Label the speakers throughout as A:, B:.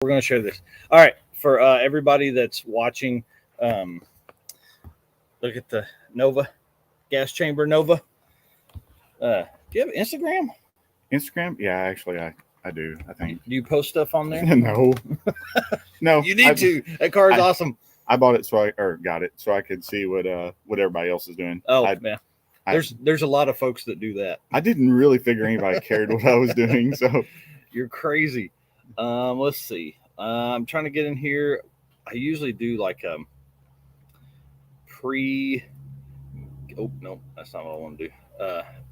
A: We're going to share this. All right, for everybody that's watching, um, look at the Nova gas chamber Nova. Do you have Instagram?
B: Instagram? Yeah, actually, I do. I think.
A: Do you post stuff on there?
B: No, no.
A: You need to. That car is awesome.
B: I bought it got it so I could see what everybody else is doing.
A: Oh yeah, there's a lot of folks that do that.
B: I didn't really figure anybody cared what I was doing, so
A: you're crazy. Let's see. I'm trying to get in here. I usually do like pre. Oh no, that's not what I want to do.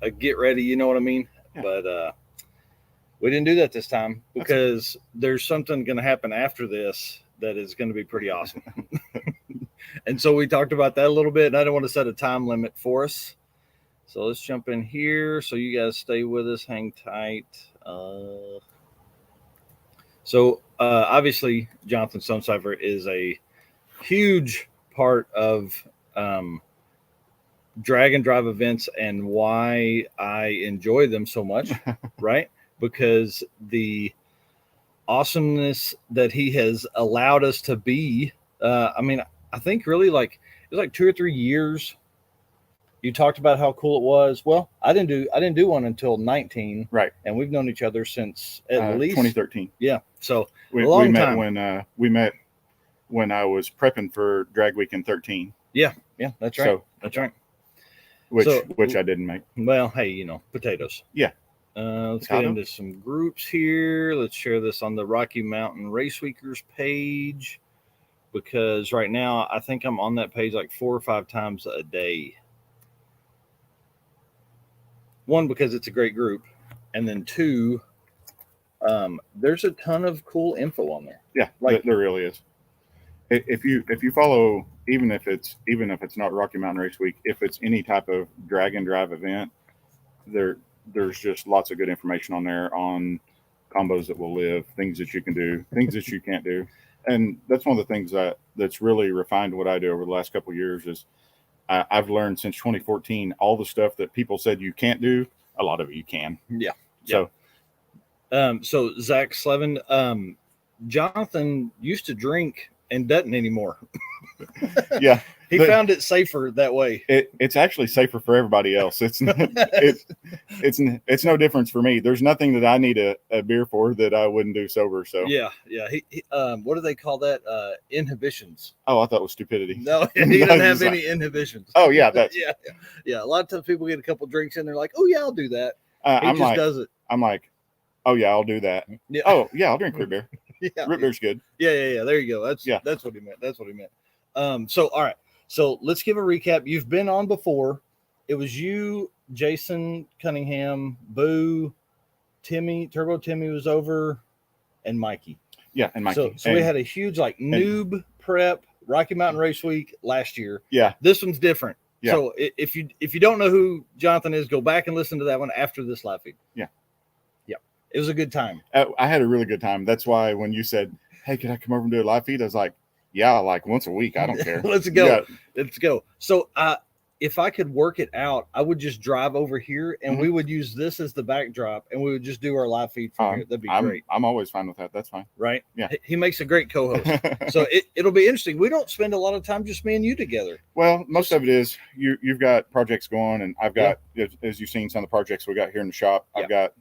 A: A get ready. You know what I mean? Yeah. But we didn't do that this time because there's something going to happen after this that is going to be pretty awesome. And so we talked about that a little bit, and I don't want to set a time limit for us. So let's jump in here. So you guys stay with us, hang tight. So obviously, Jonathan Stonecipher is a huge part of drag and drive events and why I enjoy them so much, right? Because the awesomeness that he has allowed us to be. I think really like it was like 2 or 3 years. You talked about how cool it was. Well, I didn't do one until 19,
B: right?
A: And we've known each other since at least
B: 2013.
A: Yeah, so
B: we met time. We met when I was prepping for Drag Week in 13.
A: Yeah, that's right.
B: So,
A: that's right.
B: Which I didn't make.
A: Well, hey, potatoes.
B: Yeah.
A: Let's get into some groups here. Let's share this on the Rocky Mountain Race Weekers page, because right now I think I'm on that page like 4 or 5 times a day. One, because it's a great group, and then 2, there's a ton of cool info on there.
B: Yeah, like there really is. If you follow, even if it's not Rocky Mountain Race Week, if it's any type of drag and drive event, there's just lots of good information on there on combos that will live, things that you can do, things that you can't do. And that's one of the things that's really refined what I do over the last couple of years is I've learned since 2014, all the stuff that people said you can't do, a lot of it you can.
A: Yeah.
B: So,
A: so Zach Slevin, Jonathan used to drink and doesn't anymore.
B: Yeah.
A: He found it safer that way.
B: It's actually safer for everybody else. It's no difference for me. There's nothing that I need a beer for that I wouldn't do sober. So
A: yeah. He what do they call that? Inhibitions.
B: Oh, I thought it was stupidity.
A: No, he doesn't have any inhibitions.
B: Oh yeah,
A: yeah. A lot of times people get a couple drinks and they're like, "Oh yeah, I'll do that." He does it.
B: I'm like, "Oh yeah, I'll do that."
A: Yeah.
B: Oh yeah, I'll drink root beer.
A: Yeah,
B: root beer's good.
A: Yeah. There you go. That's what he meant. So all right. So let's give a recap. You've been on before. It was you, Jason Cunningham, Boo, Timmy, Turbo Timmy was over, and Mikey.
B: Yeah, and Mikey.
A: So we had a huge noob prep Rocky Mountain Race Week last year.
B: Yeah.
A: This one's different.
B: Yeah.
A: So if you don't know who Jonathan is, go back and listen to that one after this live feed.
B: Yeah.
A: It was a good time.
B: I had a really good time. That's why when you said, "Hey, can I come over and do a live feed?" I was like, "Yeah, like once a week. I don't care."
A: Let's go. Let's go. So if I could work it out, I would just drive over here and we would use this as the backdrop and we would just do our live feed from here. That'd be great.
B: I'm always fine with that. That's fine.
A: Right?
B: Yeah.
A: He makes a great co-host. So it'll be interesting. We don't spend a lot of time just me and you together.
B: Well, most of it is you've got projects going, and I've got, as you've seen some of the projects we got here in the shop, I've got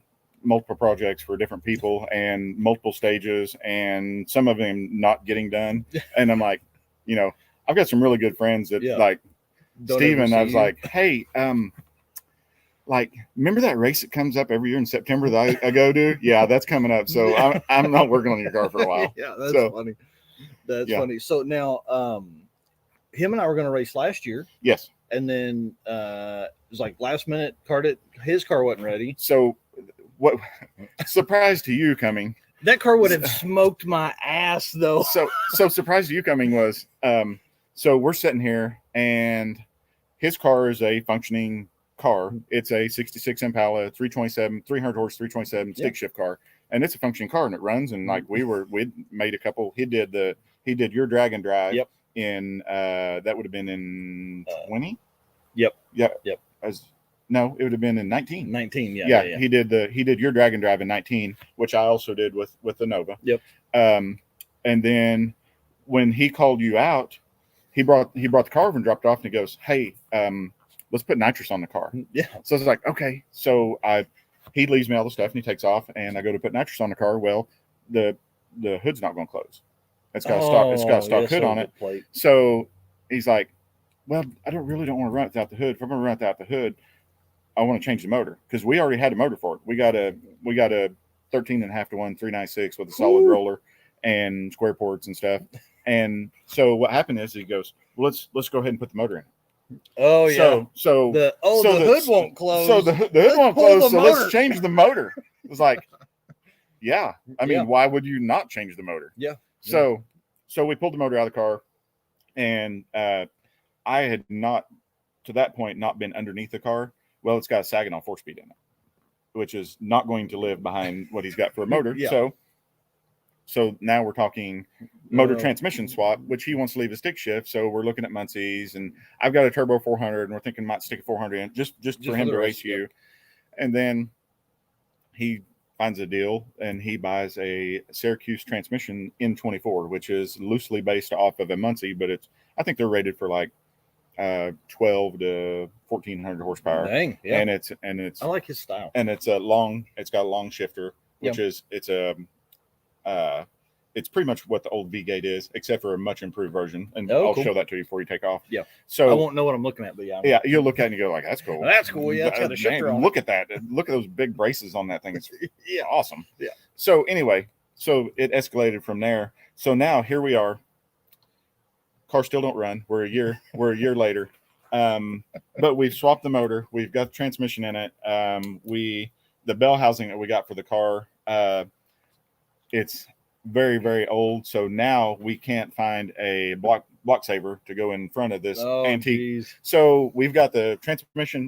B: multiple projects for different people and multiple stages, and some of them not getting done. And I'm like, I've got some really good friends that like Steven. I was like, "Hey, like, remember that race that comes up every year in September that I go to? Yeah, that's coming up. So I'm not working on your car for a while."
A: Yeah, that's funny. That's funny. So now, him and I were going to race last year.
B: Yes.
A: And then it was like last minute, his car wasn't ready.
B: So what surprise to you coming?
A: That car would have smoked my ass though.
B: So surprise to you coming was, so we're sitting here and his car is a functioning car. It's a 66 Impala 327, 300 horse 327 stick shift car. And it's a functioning car and it runs. And like we'd made a couple, he did your drag and drive in, that would have been in 20.
A: Yep.
B: No, it would have been in 19.
A: 19,
B: yeah. He did your drag and drive in 19, which I also did with the Nova.
A: Yep.
B: And then when he called you out, he brought the car over and dropped it off, and he goes, "Hey, let's put nitrous on the car."
A: Yeah.
B: So I was like, okay. So he leaves me all the stuff, and he takes off, and I go to put nitrous on the car. Well, the hood's not going to close. It's got a stock hood on it.
A: Plate.
B: So he's like, "Well, I really don't want to run it without the hood. If I'm going to run it without the hood, I want to change the motor, because we already had a motor for it. We got a 13.5 to 1 396 with a solid roller and square ports and stuff." And so what happened is he goes, "Well, let's go ahead and put the motor in."
A: Oh yeah.
B: So
A: the hood won't close.
B: So the hood won't close. So let's change the motor. It was like, yeah. I mean, why would you not change the motor?
A: Yeah.
B: So we pulled the motor out of the car, and I had not, to that point, not been underneath the car. Well, it's got a Saginaw 4-speed in it, which is not going to live behind what he's got for a motor.
A: Yeah.
B: So now we're talking motor transmission swap, which he wants to leave a stick shift. So we're looking at Muncie's, and I've got a turbo 400, and we're thinking might stick a 400 in just for him to race you. Yep. And then he finds a deal, and he buys a Syracuse transmission N24, which is loosely based off of a Muncie, but I think they're rated for like 12 to 1400 horsepower.
A: Dang, yeah.
B: And it's
A: I like his style.
B: And it's got a long shifter, which is it's pretty much what the old V-Gate is, except for a much improved version. And I'll show that to you before you take off.
A: Yeah.
B: So
A: I won't know what I'm looking at, but
B: yeah, you'll look at it and you go like, "That's cool.
A: That's cool. Yeah, it's got a shifter on.
B: Look at that. Look at those big braces on that thing. It's awesome."
A: Yeah.
B: So anyway, so it escalated from there. So now here we are. Cars still don't run. We're a year later. But we've swapped the motor. We've got the transmission in it. The bell housing that we got for the car, it's very, very old. So now we can't find a block saver to go in front of this antique. Geez. So we've got the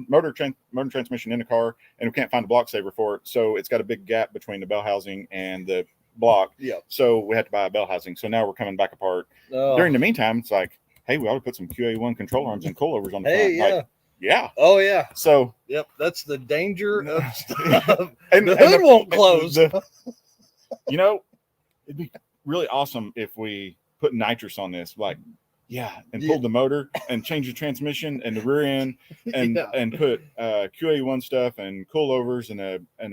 B: motor transmission in the car, and we can't find a block saver for it. So it's got a big gap between the bell housing and the block.
A: Yeah.
B: So we had to buy a bell housing. So now we're coming back apart. During the meantime, it's like, hey, we ought to put some QA1 control arms and coilovers on the front.
A: Yeah.
B: Like, yeah.
A: Oh yeah.
B: So
A: yep, that's the danger of stuff.
B: and
A: the hood won't close.
B: It'd be really awesome if we put nitrous on this, like, and pulled the motor and change the transmission and the rear end and put QA1 stuff and coilovers and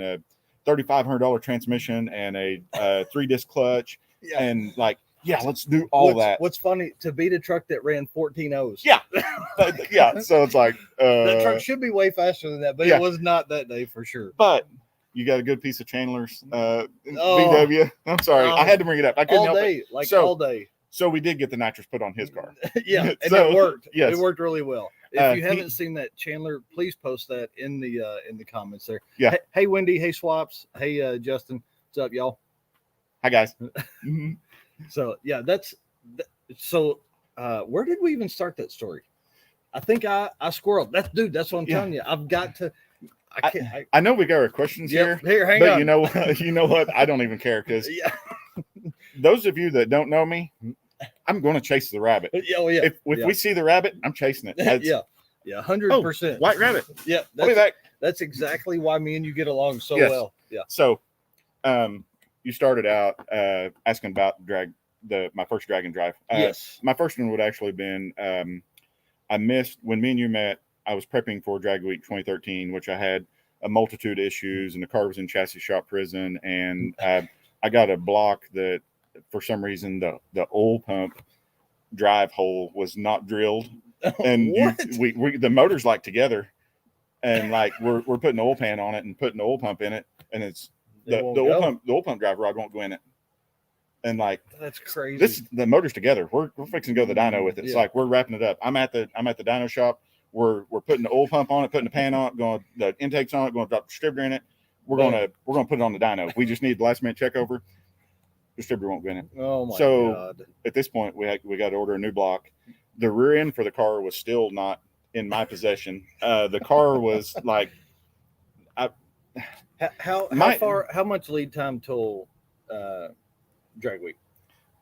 B: a $3,500 transmission and a 3-disc clutch and like. Yeah, let's do that.
A: What's funny, to beat a truck that ran 14 O's.
B: Yeah. Yeah. So it's like
A: that truck should be way faster than that, but it was not that day for sure.
B: But you got a good piece of Chandler's VW. I'm sorry. I had to bring it up. I couldn't help it.
A: All day.
B: So we did get the nitrous put on his car.
A: Yeah, and it worked.
B: Yes.
A: It worked really well. If you haven't seen that, Chandler, please post that in the comments there.
B: Yeah.
A: Hey Wendy, hey Swaps, hey Justin. What's up, y'all?
B: Hi guys.
A: So yeah, so where did we even start that story? I think I squirreled. That's what I'm telling you. I've got to.
B: I know we got our questions here.
A: Here, hang on.
B: You know what? I don't even care, because those of you that don't know me, I'm going to chase the rabbit.
A: Oh yeah.
B: If we see the rabbit, I'm chasing it.
A: 100%.
B: White rabbit.
A: Yeah,
B: I'll be back.
A: That's exactly why me and you get along so well. Yeah.
B: So, you started out asking about my first drag and drive.
A: Yes.
B: My first one would actually have been I missed when me and you met. I was prepping for Drag Week 2013, which I had a multitude of issues, and the car was in chassis shop prison, and I got a block that for some reason the oil pump drive hole was not drilled, and we the motors like together, and like we're putting the oil pan on it and putting the oil pump in it, and it's the oil pump drive rod won't go in it. And like,
A: that's crazy.
B: The motor's together. We're fixing to go to the dyno with it. It's like we're wrapping it up. I'm at the dyno shop. We're putting the oil pump on it, putting the pan on it, the intakes on it, going to drop the distributor in it. We're gonna put it on the dyno. We just need the last minute check over. Distributor won't go in it.
A: Oh my god.
B: At this point we got to order a new block. The rear end for the car was still not in my possession. The car was like
A: how much lead time till Drag Week?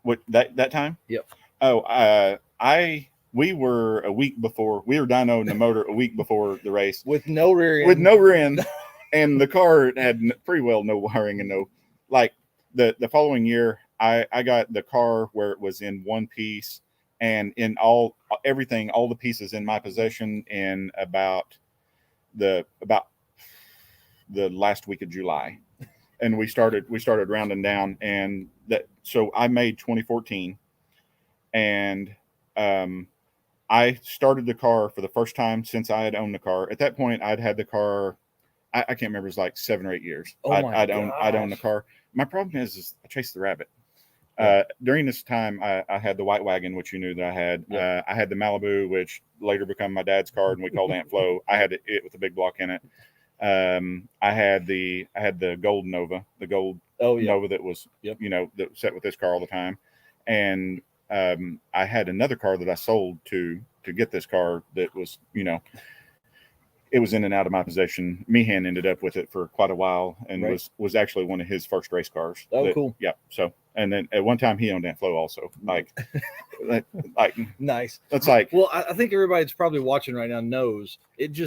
B: What that time?
A: Yep.
B: We were a week before. We were dynoing the motor a week before the race
A: with no rear end.
B: And the car had pretty well no wiring and no, like the following year I got the car where it was in one piece and in everything, all the pieces in my possession in about the last week of July. And we started rounding down, and so I made 2014, and I started the car for the first time since I had owned the car. At that point, I'd had the car, I can't remember, it was like 7 or 8 years.
A: Oh
B: I'd owned the car. My problem is I chased the rabbit. During this time, I had the white wagon, which you knew that I had.
A: Yep.
B: I had the Malibu, which later became my dad's car, and we called Aunt Flo. I had it with a big block in it. I had the gold Nova, Nova that was, that sat with this car all the time. And I had another car that I sold to get this car that was, it was in and out of my possession. Meehan ended up with it for quite a while, and was actually one of his first race cars.
A: Oh, cool.
B: Yeah. So, and then at one time he owned Aunt Flo also. Like
A: nice.
B: That's like,
A: well, I think everybody that's probably watching right now knows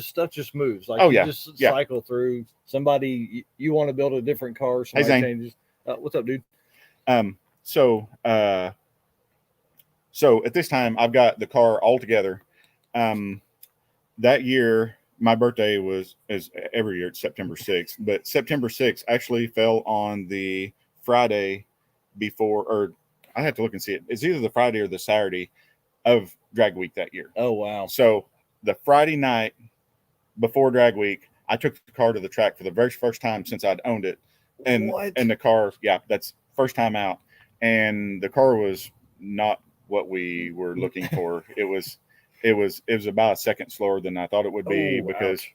A: stuff just moves. Like, just cycle through. Somebody, you want to build a different car. Somebody changes. What's up, dude?
B: So at this time I've got the car all together. That year, my birthday is every year, it's September 6th, but September 6th actually fell on the Friday before, or I have to look and see it. It's either the Friday or the Saturday of drag week that year.
A: Oh, wow.
B: So the Friday night before drag week, I took the car to the track for the very first time since I'd owned it. And the car, that's first time out. And the car was not what we were looking for. It was about a second slower than I thought it would be because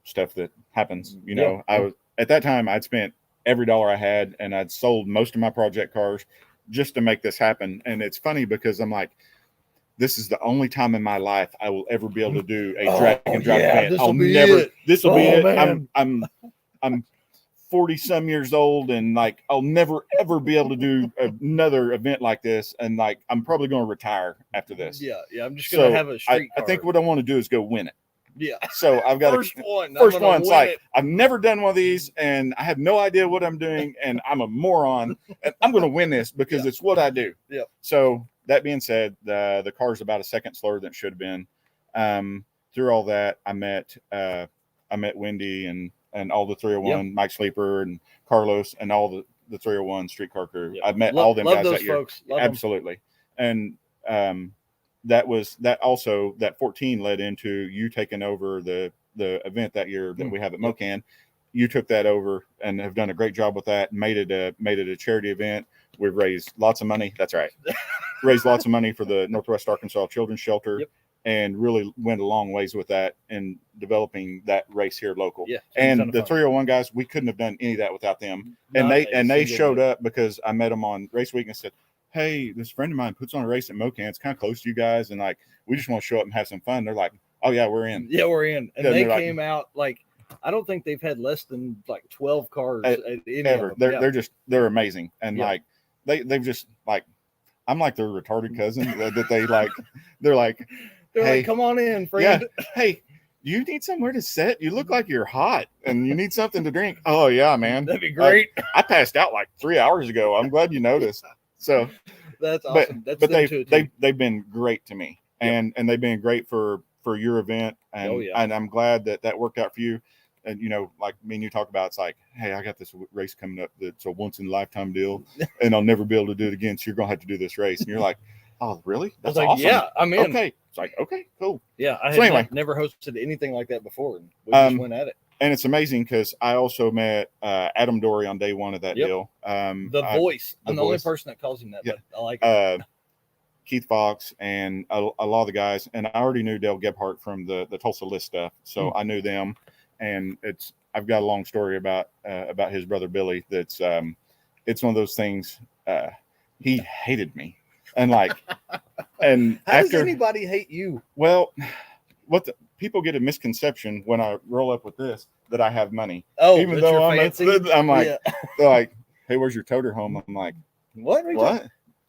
B: stuff that happens. I was at that time I'd spent every dollar I had, and I'd sold most of my project cars just to make this happen. And it's funny because I'm like, this is the only time in my life I will ever be able to do a drag and drive event. This will be it. Man. I'm 40 some years old, and like I'll never ever be able to do another event like this, and like I'm probably going to retire after this.
A: I'm just going to have a street car.
B: I think what I want to do is go win it.
A: Yeah.
B: So I've got
A: first one.
B: It's like I've never done one of these, and I have no idea what I'm doing, and I'm a moron, and I'm going to win this because it's what I do.
A: Yeah.
B: So that being said, the car's about a second slower than it should have been. Through all that, I met Wendy and all the 301, Mike Sleeper and Carlos and all the 301 streetcar crew. Yep. I've met all them guys that year.
A: Folks. Love
B: absolutely. Them. And that 14 led into you taking over the event that year that we have at Mocan. You took that over and have done a great job with that. Made it a charity event. We've raised lots of money. That's right. Raised lots of money for the Northwest Arkansas Children's Shelter. Yep. And really went a long ways with that in developing that race here local. Yeah, and the 301 guys, we couldn't have done any of that without them. And they showed up because I met them on race week and said, hey, this friend of mine puts on a race at Mocan. It's kind of close to you guys. And like, we just want to show up and have some fun. They're like, oh yeah, we're in.
A: Yeah, we're in. And they came out like, I don't think they've had less than like 12 cars
B: ever. They're amazing. And like, they've just like, I'm like their retarded cousin that they like, they're like,
A: hey, come on in, friend.
B: Yeah. Hey, you need somewhere to sit? You look like you're hot and you need something to drink. Oh, yeah, man.
A: That'd be great.
B: I passed out like 3 hours ago. I'm glad you noticed. So
A: that's awesome.
B: But they've been great to me. And they've been great for your event. And, and I'm glad that worked out for you. And, like me and you talk about, it's like, hey, I got this race coming up that's a once in a lifetime deal and I'll never be able to do it again. So you're going to have to do this race. And you're like, oh, really? That's awesome.
A: Yeah, I'm in.
B: Okay. It's like, okay, cool.
A: Yeah, I had never hosted anything like that before. And we just went at it.
B: And it's amazing because I also met Adam Dory on day one of that deal.
A: The voice. I'm the only person that calls him that, but I like it.
B: Keith Fox and a lot of the guys. And I already knew Dale Gebhardt from the Tulsa List stuff. So I knew them. And I've got a long story about his brother Billy. That's it's one of those things. He hated me. And like, and
A: how does anybody hate you?
B: Well, people get a misconception when I roll up with this that I have money.
A: Oh,
B: even though I'm like, they're like, hey, where's your toter home? I'm like,
A: what?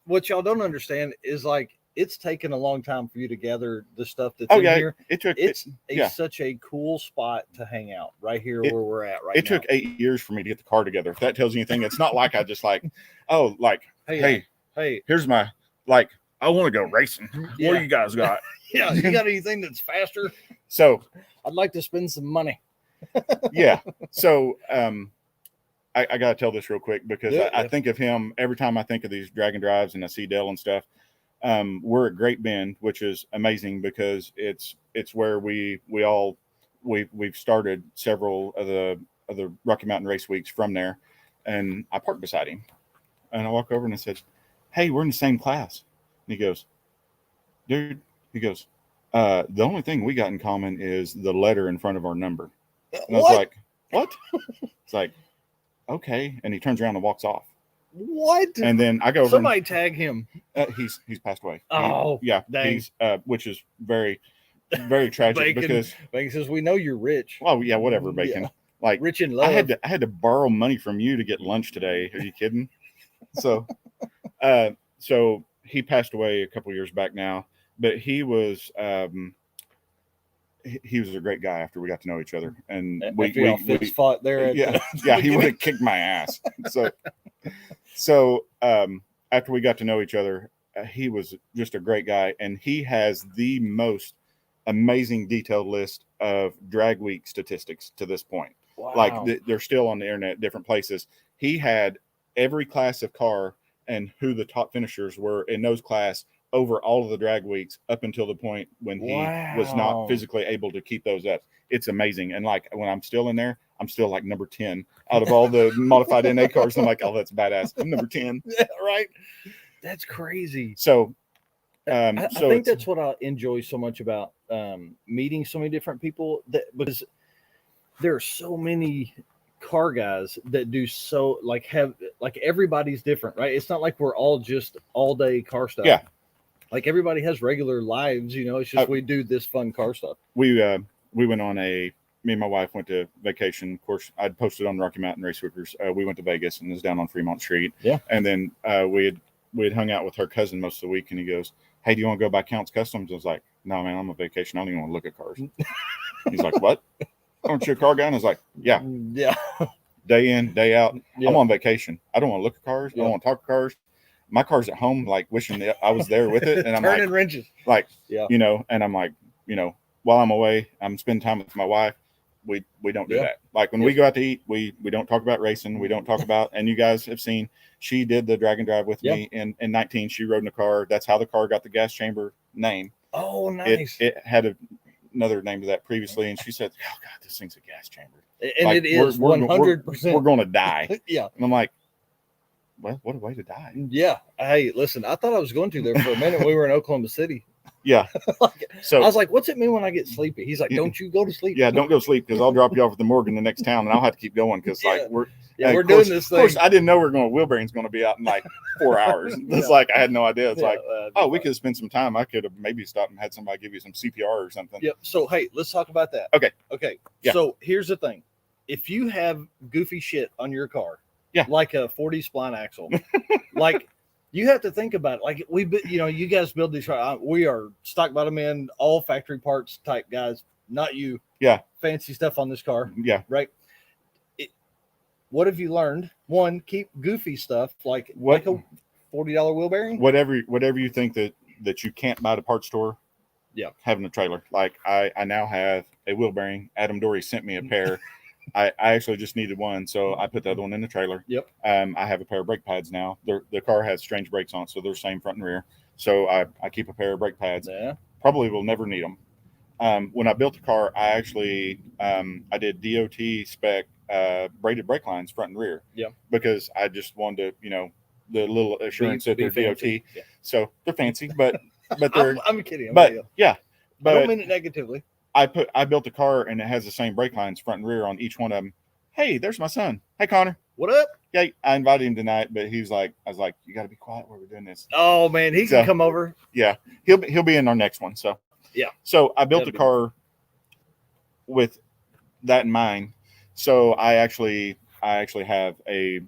A: What y'all don't understand is like it's taken a long time for you to gather the stuff that's
B: Oh
A: in
B: yeah,
A: here.
B: it took.
A: It's
B: yeah.
A: such a cool spot to hang out right here
B: It-
A: where we're at right
B: It
A: now.
B: took 8 years for me to get the car together. If that tells you anything, it's not like I just like, oh, like, hey, here's my like. I want to go racing. What do you guys got?
A: Yeah, you got anything that's faster?
B: So
A: I'd like to spend some money.
B: yeah. So I got to tell this real quick because
A: Yeah,
B: I think of him every time I think of these drag and drives and I see Dale and stuff. We're at Great Bend, which is amazing because it's where we've started several of the Rocky Mountain Race Weeks from there, and I parked beside him, and I walk over and I said, "Hey, we're in the same class." And he goes, "Dude," he goes, "The only thing we got in common is the letter in front of our number." And I was like, "What?" It's like, okay, and he turns around and walks off.
A: What?
B: And then I go over.
A: Somebody tag him.
B: He's passed away.
A: Oh,
B: yeah,
A: dang.
B: He's which is very, very tragic because
A: Bacon says we know you're rich.
B: Oh yeah, whatever, Bacon. Yeah. Like
A: rich in love.
B: I had to borrow money from you to get lunch today. Are you kidding? So, so he passed away a couple years back now, but he was a great guy after we got to know each other, and we
A: fought there.
B: Yeah, he would have kicked my ass. So after we got to know each other, he was just a great guy, and he has the most amazing detailed list of drag week statistics to this point.
A: Wow.
B: Like they're still on the internet, different places. He had every class of car and who the top finishers were in those class over all of the drag weeks up until the point when he was not physically able to keep those up. It's amazing. And like when I'm still in there, I'm still like number 10 out of all the modified NA cars. I'm like, oh, that's badass. I'm number 10.
A: Yeah, right. That's crazy.
B: So
A: I think that's what I enjoy so much about meeting so many different people, because there are so many car guys that do everybody's different, right? It's not like we're all just all day car stuff.
B: Yeah.
A: Like everybody has regular lives, it's just we do this fun car stuff.
B: We went on me and my wife went to vacation. Of course, I'd posted on Rocky Mountain Race Weekers. We went to Vegas and it was down on Fremont Street.
A: Yeah.
B: And then we had hung out with her cousin most of the week, and he goes, "Hey, do you want to go by Counts Customs?" I was like, "No, man, I'm on vacation. I don't even want to look at cars." He's like, "What? Aren't you a car guy?" And I was like, "Yeah. Day in, day out. Yeah. I'm on vacation. I don't want to look at cars. I don't want to talk to cars. My car's at home, like wishing that I was there with it." And I'm
A: turning
B: like,
A: wrenches.
B: Like, and I'm like, while I'm away, I'm spending time with my wife. We don't do that. Like when we go out to eat, we don't talk about racing. We don't talk about, and you guys have seen, she did the drag and drive with me in 19. She rode in a car. That's how the car got the gas chamber name.
A: Oh, nice.
B: It had another name to that previously, and she said, "Oh God, this thing's a gas chamber."
A: And like, it is 100%.
B: We're going to die.
A: Yeah.
B: And I'm like, well, what a way to die.
A: Yeah. Hey, listen, I thought I was going to there for a minute. We were in Oklahoma City.
B: Yeah.
A: So I was like, what's it mean when I get sleepy? He's like, don't you go to sleep.
B: Yeah, don't go to sleep, because I'll drop you off at the morgue in the next town and I'll have to keep going because we're
A: doing this thing.
B: Of course, I didn't know wheel bearing's going to be out in like 4 hours. It's like I had no idea. It's we could have spent some time. I could have maybe stopped and had somebody give you some CPR or something.
A: Yep. So hey, let's talk about that. Okay. Yeah. So here's the thing. If you have goofy shit on your car, like a 40 spline axle, like you have to think about it. Like you guys build these. We are stock bottom end, all factory parts type guys. Not you.
B: Yeah.
A: Fancy stuff on this car.
B: Yeah.
A: Right. What have you learned? One, keep goofy stuff like a $40 wheel bearing.
B: Whatever you think that you can't buy at a parts store.
A: Yeah.
B: Having a trailer. Like I now have a wheel bearing. Adam Dory sent me a pair. I actually just needed one, so I put the other one in the trailer.
A: Yep.
B: I have a pair of brake pads now. The car has strange brakes on it, so they're same front and rear. So I keep a pair of brake pads.
A: Yeah.
B: Probably will never need them. When I built the car, I actually I did DOT spec braided brake lines front and rear.
A: Yeah.
B: Because I just wanted to, the little assurance that they're DOT.
A: Yeah.
B: So they're fancy, but they're.
A: I'm kidding.
B: But I
A: don't mean it negatively.
B: I built a car and it has the same brake lines front and rear on each one of them. Hey, there's my son. Hey, Connor.
A: What up?
B: Yeah, I invited him tonight, but he's like, I was like, you got to be quiet while we're doing this.
A: Oh man, he can come over.
B: Yeah, he'll be in our next one. So
A: yeah.
B: So I built a car with that in mind. So I actually have a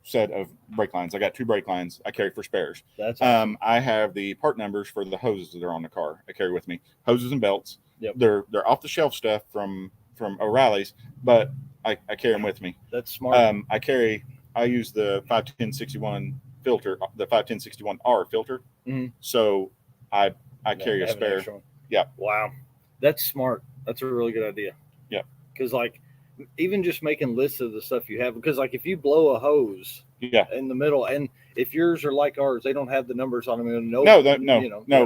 B: set of brake lines. I got 2 brake lines I carry for spares.
A: That's awesome.
B: I have the part numbers for the hoses that are on the car. I carry with me hoses and belts.
A: Yep.
B: They're off the shelf stuff from O'Reilly's, but I carry them with me.
A: That's smart.
B: I use the 51061 filter, the 51061R filter.
A: Mm-hmm.
B: So I carry a spare. Yeah.
A: Wow. That's smart. That's a really good idea.
B: Yeah.
A: Because like even just making lists of the stuff you have, because like if you blow a hose in the middle, and if yours are like ours, they don't have the numbers on them.
B: No.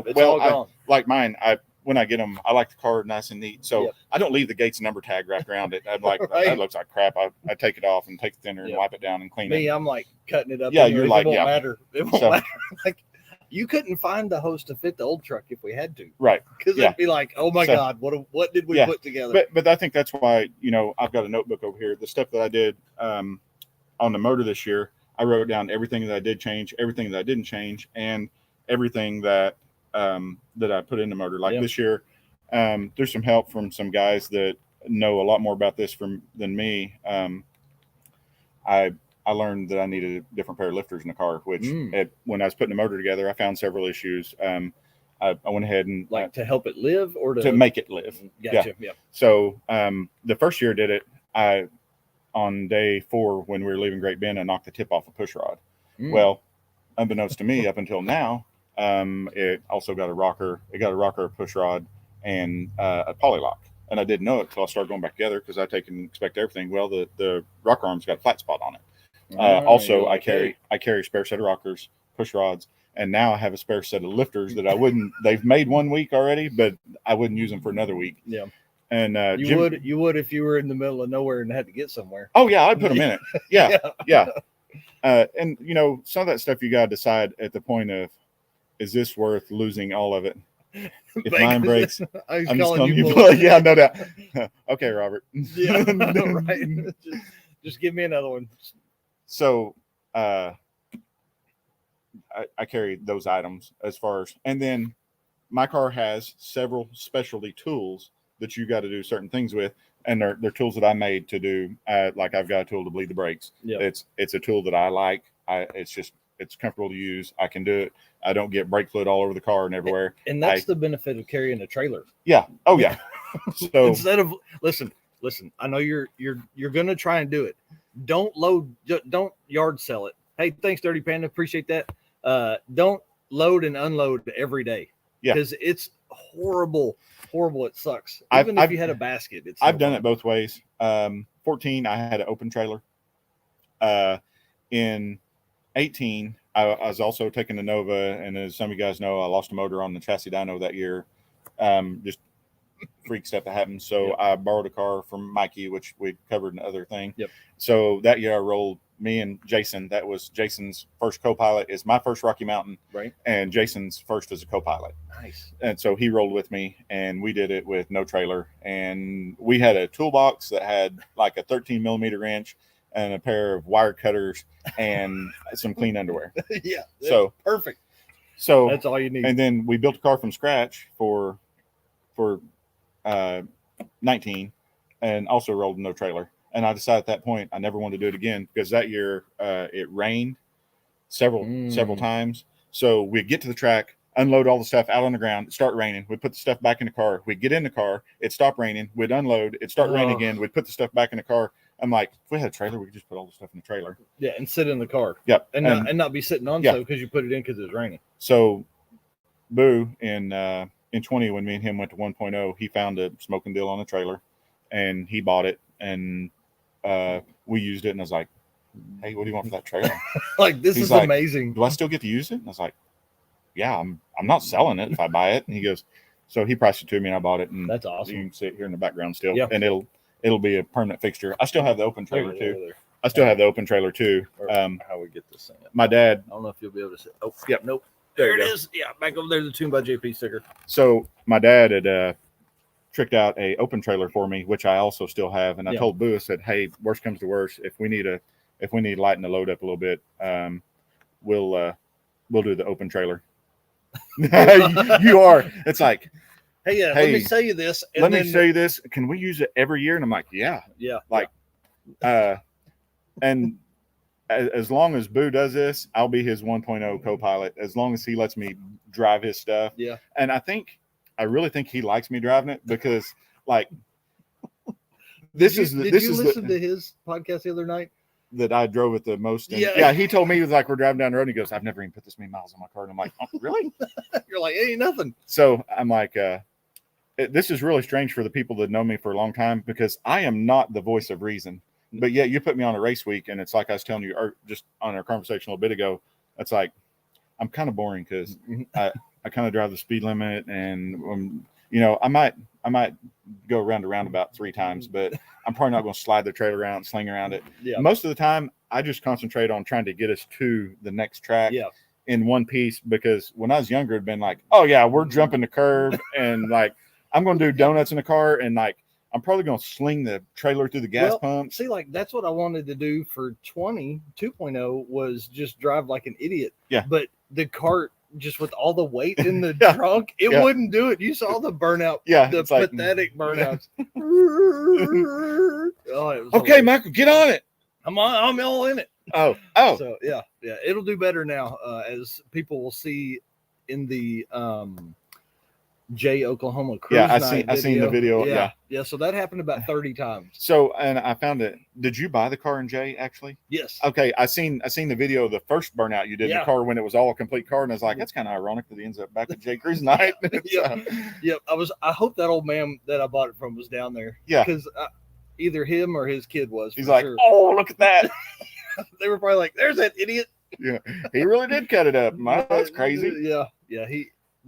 A: It's all gone.
B: Like mine, when I get them, I like the car nice and neat. So I don't leave the Gates number tag wrapped around it. I'm like,
A: Right.
B: That looks like crap. I take it off and take the thinner and wipe it down and clean it.
A: I'm like cutting it up.
B: Yeah, you're like,
A: it won't matter. It won't matter. Like you couldn't find the hose to fit the old truck if we had to.
B: Right.
A: Because it'd be like, oh my God, what did we put together?
B: But I think that's why, I've got a notebook over here. The stuff that I did on the motor this year, I wrote down everything that I did change, everything that I didn't change, and everything that I put in the motor. Like this year, there's some help from some guys that know a lot more about this than me. I learned that I needed a different pair of lifters in the car, which when I was putting the motor together, I found several issues. I went ahead and
A: to help it live or
B: to make it live.
A: Gotcha. Yeah.
B: So the first year I did it, on day 4 when we were leaving Great Bend, I knocked the tip off a push rod. Well, unbeknownst to me, up until now, it also got a rocker. It got a rocker, a push rod, and a polylock. And I didn't know it until I started going back together because I take and inspect everything. Well, the rocker arm's got a flat spot on it. I carry a spare set of rockers, push rods, and now I have a spare set of lifters that I wouldn't. They've made 1 week already, but I wouldn't use them for another week.
A: Yeah.
B: And
A: you would if you were in the middle of nowhere and had to get somewhere.
B: Oh yeah, I'd put them in it. Yeah. And some of that stuff you got to decide at the point of, is this worth losing all of it? If mine breaks, I'm just calling you blood. Yeah, no doubt. Okay, Robert.
A: Yeah, right. Just give me another one.
B: So I carry those items as far as, and then my car has several specialty tools that you got to do certain things with, and they're tools that I made to do. Like I've got a tool to bleed the brakes. Yeah, it's a tool that I like. It's comfortable to use. I can do it. I don't get brake fluid all over the car and everywhere.
A: And that's the benefit of carrying a trailer.
B: Yeah. Oh yeah. So
A: instead of listen, I know you're gonna try and do it. Don't yard sell it. Hey, thanks, Dirty Panda. Appreciate that. Don't load and unload every day. Yeah. Because it's horrible. It sucks. Even if you had a basket,
B: I've done it both ways. 14, I had an open trailer. In 18, I was also taking the Nova, and as some of you guys know, I lost a motor on the chassis dyno that year. Just freak stuff that happened. So I borrowed a car from Mikey, which we covered in other thing.
A: Yep.
B: So that year I rolled me and Jason. That was Jason's first co-pilot. Is my first Rocky Mountain,
A: right?
B: And Jason's first as a co-pilot.
A: Nice.
B: And so he rolled with me, and we did it with no trailer. And we had a toolbox that had like a 13 millimeter wrench and a pair of wire cutters and some clean underwear.
A: Yeah.
B: So
A: perfect.
B: So
A: that's all you need.
B: And then we built a car from scratch for 19, and also rolled no trailer. And I decided at that point I never wanted to do it again, because that year it rained several times. So we'd get to the track, unload all the stuff out on the ground, it start raining, we'd put the stuff back in the car, we'd get in the car, it'd stop raining, we'd unload, it'd start raining again, we'd put the stuff back in the car. I'm like, if we had a trailer, we could just put all the stuff in the trailer.
A: Yeah, and sit in the car.
B: Yep.
A: And not be sitting on so because you put it in because it's raining.
B: So Boo in 20, when me and him went to 1.0, he found a smoking deal on a trailer, and he bought it, and we used it, and I was like, hey, what do you want for that trailer?
A: Like, this is amazing.
B: Do I still get to use it? And I was like, yeah, I'm not selling it if I buy it. And he goes, so he priced it to me, and I bought it. And
A: that's awesome.
B: You can see it here in the background still. Yeah. And it'll be a permanent fixture. I still have the open trailer too.
A: How we get this thing up.
B: My dad.
A: I don't know if you'll be able to see. Oh, yep. Nope. There it is. Yeah, back over there, the Tuned by JP sticker.
B: So my dad had tricked out a open trailer for me, which I also still have. And I told Boo, I said, hey, worst comes to worst, if we need to lighten the load up a little bit, we'll do the open trailer. You are. It's like,
A: hey, let me show you this.
B: Let me show you this. Can we use it every year? And I'm like, yeah.
A: Yeah.
B: Like, and as long as Boo does this, I'll be his 1.0 co-pilot. As long as he lets me drive his stuff.
A: Yeah.
B: And I really think he likes me driving it because, like,
A: Did you listen to his podcast the other night?
B: That I drove it the most.
A: Yeah.
B: He told me, he was like, we're driving down the road, and he goes, I've never even put this many miles on my car. And I'm like, oh, really?
A: You're like, ain't nothing.
B: So I'm like, this is really strange for the people that know me for a long time because I am not the voice of reason. But yet you put me on a race week, and it's like I was telling you, or just on our conversation a little bit ago, it's like I'm kind of boring because I kind of drive the speed limit, and I might go around a roundabout 3 times, but I'm probably not going to slide the trailer around, sling around it.
A: Yeah.
B: Most of the time, I just concentrate on trying to get us to the next track in one piece, because when I was younger, it'd been like, oh yeah, we're jumping the curve, and like I'm going to do donuts in the car, and like I'm probably going to sling the trailer through the gas pump.
A: See, like that's what I wanted to do for 2.0 was just drive like an idiot.
B: Yeah.
A: But the cart, just with all the weight in the
B: Yeah.
A: trunk, it
B: Yeah.
A: wouldn't do it. You saw the burnout.
B: Yeah,
A: The
B: it's like-
A: pathetic burnouts. It was
B: Okay,
A: hilarious.
B: Michael, get on it.
A: I'm all in it.
B: Oh.
A: So yeah, it'll do better now, as people will see in the Jay Oklahoma cruise.
B: Yeah,
A: night
B: I seen the video. Yeah.
A: So that happened about 30 times.
B: So, and I found it. Did you buy the car in Jay actually?
A: Yes.
B: Okay, I seen the video of the first burnout you did in
A: Yeah.
B: the car when it was all a complete car, and I was like, that's kind of ironic that he ends up back at Jay Cruise night.
A: Yep. I hope that old man that I bought it from was down there.
B: Yeah.
A: Because either him or his kid was.
B: He's
A: for
B: like,
A: sure.
B: oh, look at that.
A: They were probably like, "There's that idiot."
B: Yeah, he really did cut it up. That's crazy.
A: Yeah.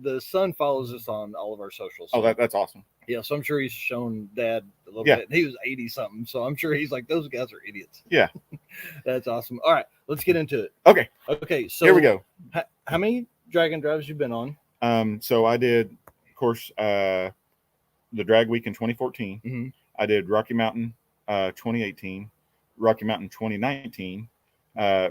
A: The son follows us on all of our socials.
B: Oh, that's awesome.
A: Yeah, so I'm sure he's shown Dad a little
B: Yeah.
A: bit. He was 80 something, so I'm sure he's like, those guys are idiots.
B: Yeah.
A: That's awesome. All right, let's get into it. Okay. So
B: Here we go.
A: How many Dragon Drives you been on?
B: So I did, of course, the Drag Week in 2014.
A: Mm-hmm.
B: I did Rocky Mountain 2018, Rocky Mountain 2019,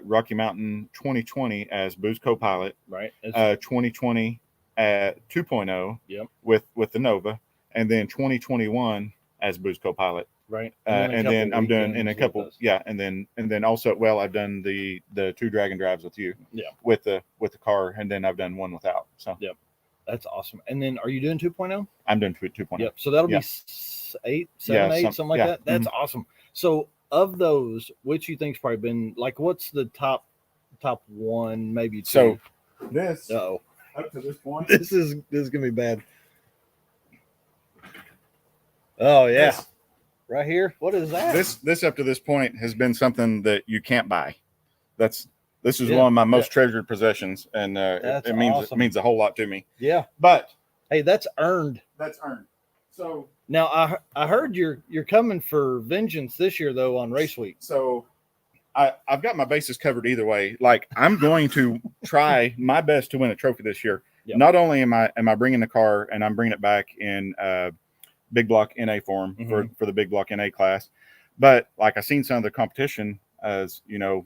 B: Rocky Mountain 2020 as Boo's co-pilot,
A: Right.
B: 2020 at 2.0
A: Yep.
B: with the Nova, and then 2021 as Boo's co-pilot.
A: Right.
B: And then I'm doing in a
A: weekends
B: couple,
A: with us.
B: yeah, and then also, well, I've done the 2 Dragon Drives with you,
A: Yeah.
B: with the car, and then I've done one without. So
A: Yep. That's awesome. And then are you doing 2.0?
B: I'm doing 2.0.
A: Yep. So that'll
B: Yeah.
A: be 8, 7, 8, something like
B: yeah.
A: that. That's awesome. So of those, which you think's probably been like, what's the top one, maybe 2?
B: So this
A: Uh-oh.
B: up to this point,
A: This is gonna be bad. Oh yeah.
B: This-
A: Right here. What is that?
B: this up to this point has been something that you can't buy. This is
A: Yeah.
B: one of my most treasured possessions, and
A: That's
B: it means
A: awesome.
B: it means a whole lot to me.
A: Yeah.
B: But
A: Hey, that's earned.
B: that's earned. So
A: Now I heard you're coming for vengeance this year though on race week.
B: So I've got my bases covered either way. Like, I'm going to try my best to win a trophy this year.
A: Yep.
B: Not only am I bringing the car, and I'm bringing it back in big block NA form for the big block NA class, but like I seen some of the competition, as you know,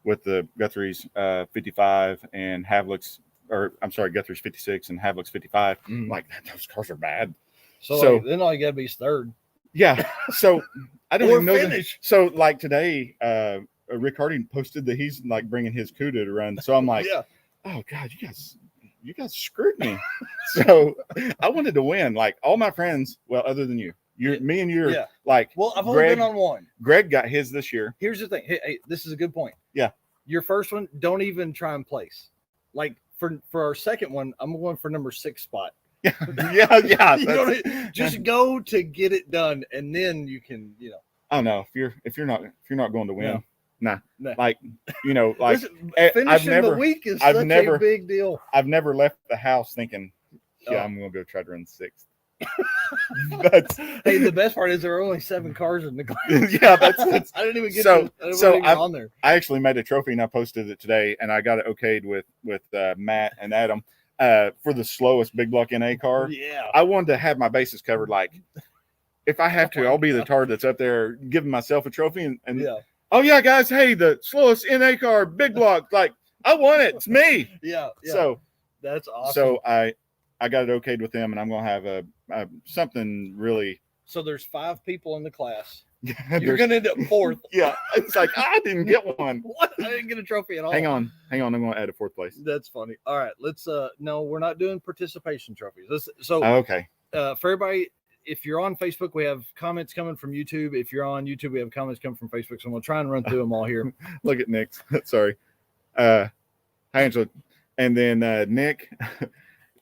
B: with the Guthrie's 55 and Havlicks, or I'm sorry, Guthrie's 56 and Havlicks 55. Like, those cars are bad.
A: So like, then all you gotta be is third.
B: Yeah. So I don't
A: Or
B: even know.
A: finish.
B: So like today, Rick Harding posted that he's like bringing his CUDA to run. So I'm like,
A: Yeah.
B: oh God, you guys screwed me. So I wanted to win. Like, all my friends, well, other than you, me and you,
A: Yeah.
B: like,
A: Well, I've only been on one.
B: Greg got his this year.
A: Here's the thing. Hey, this is a good point.
B: Yeah.
A: Your first one, don't even try and place. Like for our second one, I'm going for number 6 spot.
B: Yeah.
A: You just go to get it done, and then you can,
B: I don't know if you're not going to win.
A: No.
B: Like, like
A: Listen,
B: I've
A: finishing
B: never-
A: the week is
B: I've
A: such
B: never-
A: a big deal.
B: I've never left the house thinking, yeah,
A: Oh.
B: I'm gonna go try to run 6th. That's
A: Hey, the best part is there are only 7 cars in the class.
B: yeah, that's
A: I didn't even get
B: So-
A: on there.
B: I actually made a trophy and I posted it today, and I got it okayed with Matt and Adam for the slowest big block NA car.
A: Yeah.
B: I wanted to have my bases covered. Like, if I have to, I'll be the tard that's up there giving myself a trophy. And
A: Yeah.
B: oh yeah, guys, hey, the slowest NA car, big block. Like, I won it. It's me.
A: Yeah.
B: So
A: that's awesome.
B: so I got it okayed with them, and I'm gonna have a something really.
A: So there's 5 people in the class. You're going to end up fourth.
B: Yeah. It's like, I didn't get one.
A: What? I didn't get a trophy at all.
B: Hang on. I'm going to add a fourth place.
A: That's funny. All right. Let's, no, we're not doing participation trophies. So,
B: Okay.
A: For everybody, if you're on Facebook, we have comments coming from YouTube. If you're on YouTube, we have comments coming from Facebook. So I'm going to try and run through them all here.
B: Look at Nick's. Sorry. Hi, Angela. And then Nick.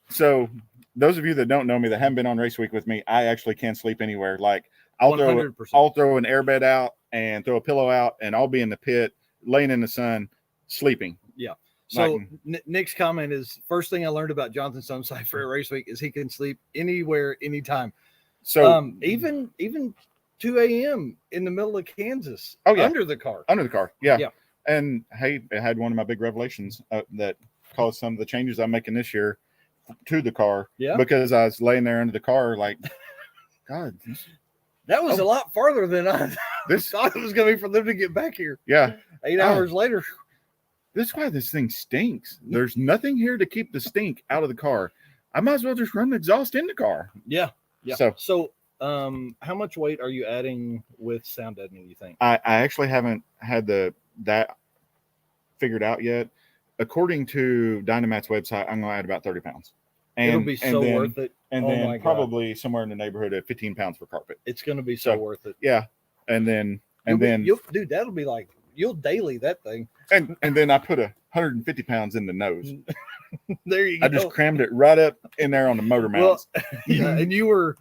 B: So those of you that don't know me, that haven't been on race week with me, I actually can't sleep anywhere. Like I'll
A: 100%.
B: throw an airbed out and throw a pillow out, and I'll be in the pit, laying in the sun, sleeping.
A: Yeah. So Nick's comment is, first thing I learned about Jonathan Stonecipher at race week is he can sleep anywhere, anytime.
B: So
A: even 2 a.m. in the middle of Kansas, under the car.
B: Yeah. And hey, I had one of my big revelations that caused some of the changes I'm making this year to the car.
A: Yeah.
B: Because I was laying there under the car, like, God,
A: that was a lot farther than I thought it was going to be for them to get back here.
B: Yeah.
A: 8 hours later.
B: That's why this thing stinks. There's nothing here to keep the stink out of the car. I might as well just run the exhaust in the car.
A: Yeah. So, how much weight are you adding with sound deadening, you think?
B: I actually haven't had that figured out yet. According to Dynamat's website, I'm going to add about 30 pounds. And
A: it'll be so worth it.
B: And then probably somewhere in the neighborhood of 15 pounds for carpet.
A: It's going to be so worth it.
B: Yeah. And then
A: dude, that'll be like, you'll daily that thing.
B: And then I put 150 pounds in the nose.
A: There you go.
B: I just crammed it right up in there on the motor mounts.
A: Well, yeah, and you were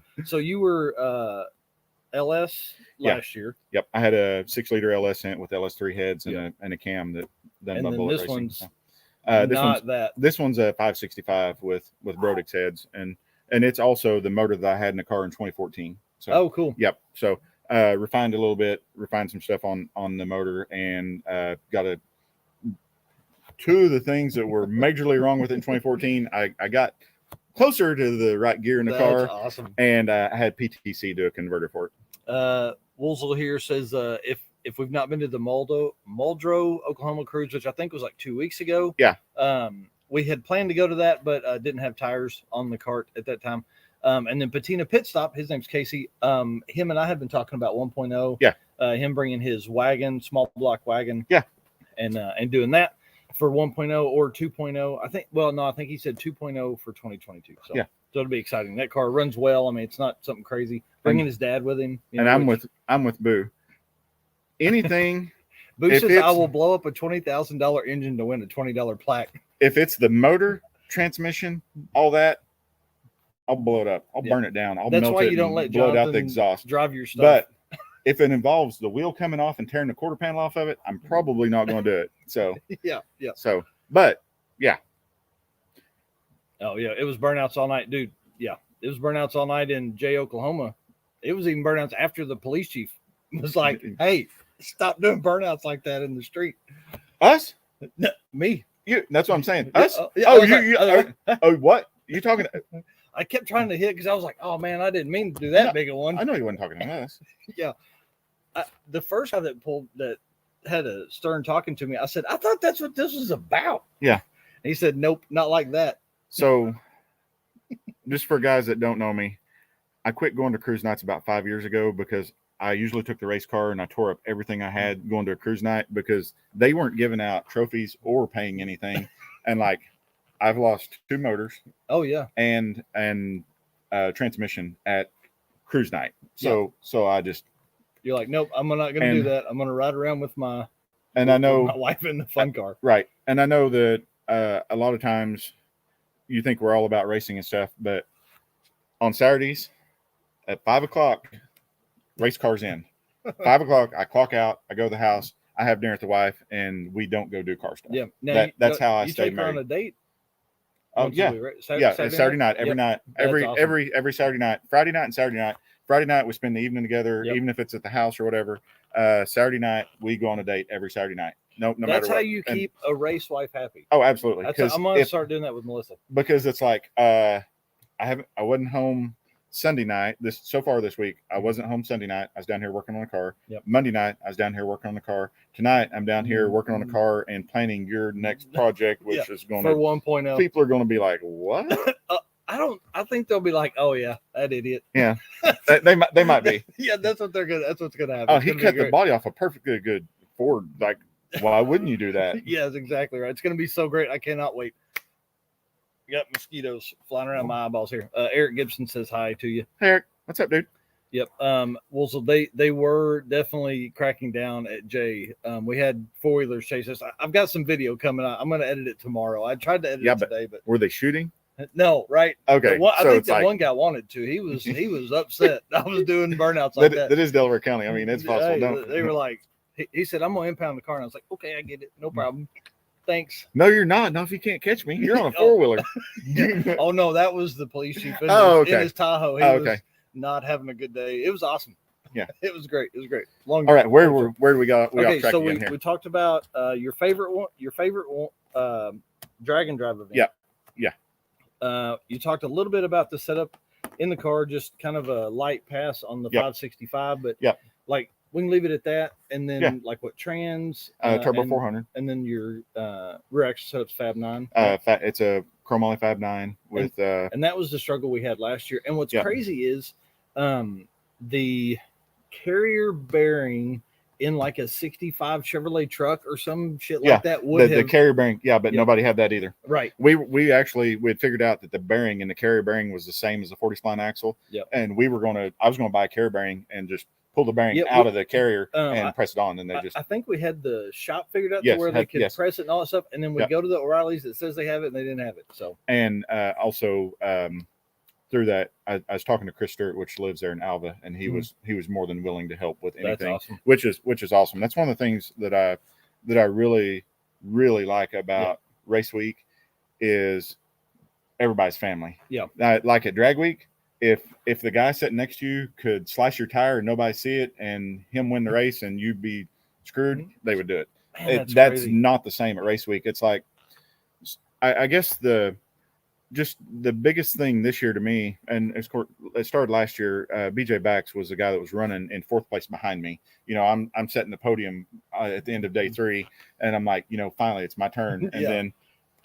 A: LS last year.
B: Yep. I had a 6-liter LS Cent with LS3 heads and a cam that done my bullet
A: this
B: racing.
A: One's
B: This one's a 565 with Brodix heads, and it's also the motor that I had in the car in 2014. So
A: cool.
B: Yep. So refined a little bit, refined some stuff on the motor, and got two of the things that were majorly wrong with it in 2014. I got closer to the right gear in the car.
A: That's awesome.
B: And I had PTC do a converter for it.
A: Woolsel here says if we've not been to the Muldrow, Oklahoma cruise, which I think was like 2 weeks ago.
B: Yeah.
A: We had planned to go to that, but didn't have tires on the cart at that time. And then Patina Pit Stop, his name's Casey. Him and I had been talking about 1.0.
B: Yeah.
A: Him bringing his wagon, small block wagon.
B: Yeah.
A: And doing that for 1.0 or 2.0. I think he said 2.0 for 2022. So,
B: yeah.
A: So it'll be exciting. That car runs well. I mean, it's not something crazy. Bringing his dad with him.
B: I'm with Boo. Anything.
A: Boo says I will blow up a $20,000 engine to win a $20 plaque.
B: If it's the motor, transmission, all that, I'll blow it up. I'll burn it down.
A: That's
B: melt
A: why
B: it
A: you don't let
B: blow it out
A: Jonathan
B: the exhaust.
A: Drive your stuff.
B: But if it involves the wheel coming off and tearing the quarter panel off of it, I'm probably not going to do it. So
A: yeah.
B: So, but yeah.
A: Oh yeah, it was burnouts all night, dude. Yeah, it was burnouts all night in Oklahoma. It was even burnouts after the police chief was like, "Hey, stop doing burnouts like that in the street."
B: Us?
A: No, me.
B: You? That's what I'm saying. Us? What? You talking?
A: I kept trying to hit because I was like, "Oh man, I didn't mean to do that big a one."
B: I know you weren't talking to us.
A: Yeah, the first guy that had a stern talking to me, I said, "I thought that's what this was about."
B: Yeah,
A: and he said, "Nope, not like that."
B: So, just for guys that don't know me, I quit going to cruise nights about 5 years ago because I usually took the race car and I tore up everything I had going to a cruise night because they weren't giving out trophies or paying anything. And like, I've lost 2 motors.
A: Oh yeah.
B: And transmission at cruise night. So I just.
A: You're like, nope, I'm not going to do that. I'm going to ride around with my wife in the fun car.
B: Right. And I know that a lot of times you think we're all about racing and stuff, but on Saturdays at 5:00, race cars in. 5:00, I clock out, I go to the house, I have dinner with the wife, and we don't go do car stuff.
A: Yeah. Now
B: that's how I stay
A: married. You take her on a date?
B: Oh yeah. Saturday night, every night, every Saturday night, Friday night and Saturday night. Friday night we spend the evening together, even if it's at the house or whatever. Saturday night we go on a date every Saturday night. No matter what.
A: That's how you keep a race wife happy.
B: Oh, absolutely.
A: I'm gonna start doing that with Melissa.
B: Because it's like I wasn't home Sunday night. So far this week, I wasn't home Sunday night. I was down here working on the car.
A: Yep.
B: Monday night, I was down here working on the car. Tonight, I'm down here working on the car and planning your next project, which is going
A: for 1.0.
B: People are going to be like, "What?"
A: I I think they'll be like, oh yeah, that idiot.
B: Yeah, they might be.
A: Yeah, that's what's gonna happen.
B: Oh,
A: It's
B: he
A: gonna be
B: cut the
A: great.
B: body off a perfectly good Ford. Like, why wouldn't you do that?
A: Yeah, that's exactly right. It's gonna be so great. I cannot wait. Got mosquitoes flying around my eyeballs here. Eric Gibson says hi to you.
B: Hey, Eric, what's up, dude?
A: Yep. Well, so they were definitely cracking down at Jay. We had 4-wheelers chase us. I've got some video coming out. I'm going to edit it tomorrow. I tried to edit it today, but
B: were they shooting?
A: No, right?
B: Okay,
A: I think that one guy wanted to. He was upset. I was doing burnouts like that.
B: That is Delaware County. I mean, it's possible.
A: They were like, he said, "I'm going to impound the car," and I was like, "Okay, I get it. No problem. Thanks."
B: No, you're not. Not if you can't catch me. You're on a 4-wheeler.
A: Yeah. Oh no, that was the police chief in, in his Tahoe. He was not having a good day. It was awesome.
B: Yeah,
A: it was great. All
B: right, where do we go?
A: Okay, so we talked about your favorite drag and drive event.
B: Yeah.
A: You talked a little bit about the setup in the car, just kind of a light pass on the 565, but like we can leave it at that, and then like what trans
B: turbo 400,
A: and then your rear axle setup's Fab 9.
B: It's a chromoly Fab 9 with
A: and that was the struggle we had last year. And what's crazy is the carrier bearing in like a 65 Chevrolet truck or some shit like that would have
B: the carrier bearing. Yeah, but nobody had that either.
A: Right.
B: We actually had figured out that the bearing and the carrier bearing was the same as the 40 spline axle.
A: Yep.
B: And I was going to buy a carrier bearing and just pull the bearing out of the carrier and press it on. And
A: I think we had the shop figured out to where they could press it and all that stuff. And then we go to the O'Reilly's that says they have it and they didn't have it. So,
B: and also, through that, I was talking to Chris Stewart, which lives there in Alva, and he was more than willing to help with anything, which is awesome. That's one of the things that I really like about race week is everybody's family.
A: Yeah,
B: like at drag week, if the guy sitting next to you could slice your tire and nobody see it, and him win the race and you'd be screwed, they would do it.
A: Man,
B: that's not the same at race week. It's like, I guess the biggest thing this year to me, and of course it started last year. BJ Bax was the guy that was running in 4th place behind me. You know, I'm setting the podium at the end of day 3, and I'm like, finally it's my turn. And then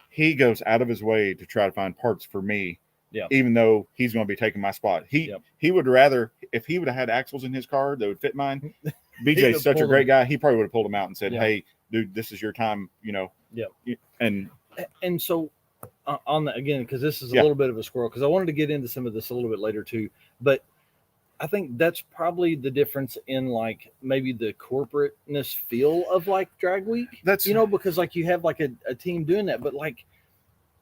B: he goes out of his way to try to find parts for me. Yeah. Even though he's going to be taking my spot, he would rather, if he would have had axles in his car that would fit mine. BJ's such a great guy. He probably would have pulled him out and said, "Hey, dude, this is your time."
A: And so. On that again, because this is a little bit of a squirrel, because I wanted to get into some of this a little bit later too, but I think that's probably the difference in like maybe the corporateness feel of like drag week. That's because like you have like a team doing that, but like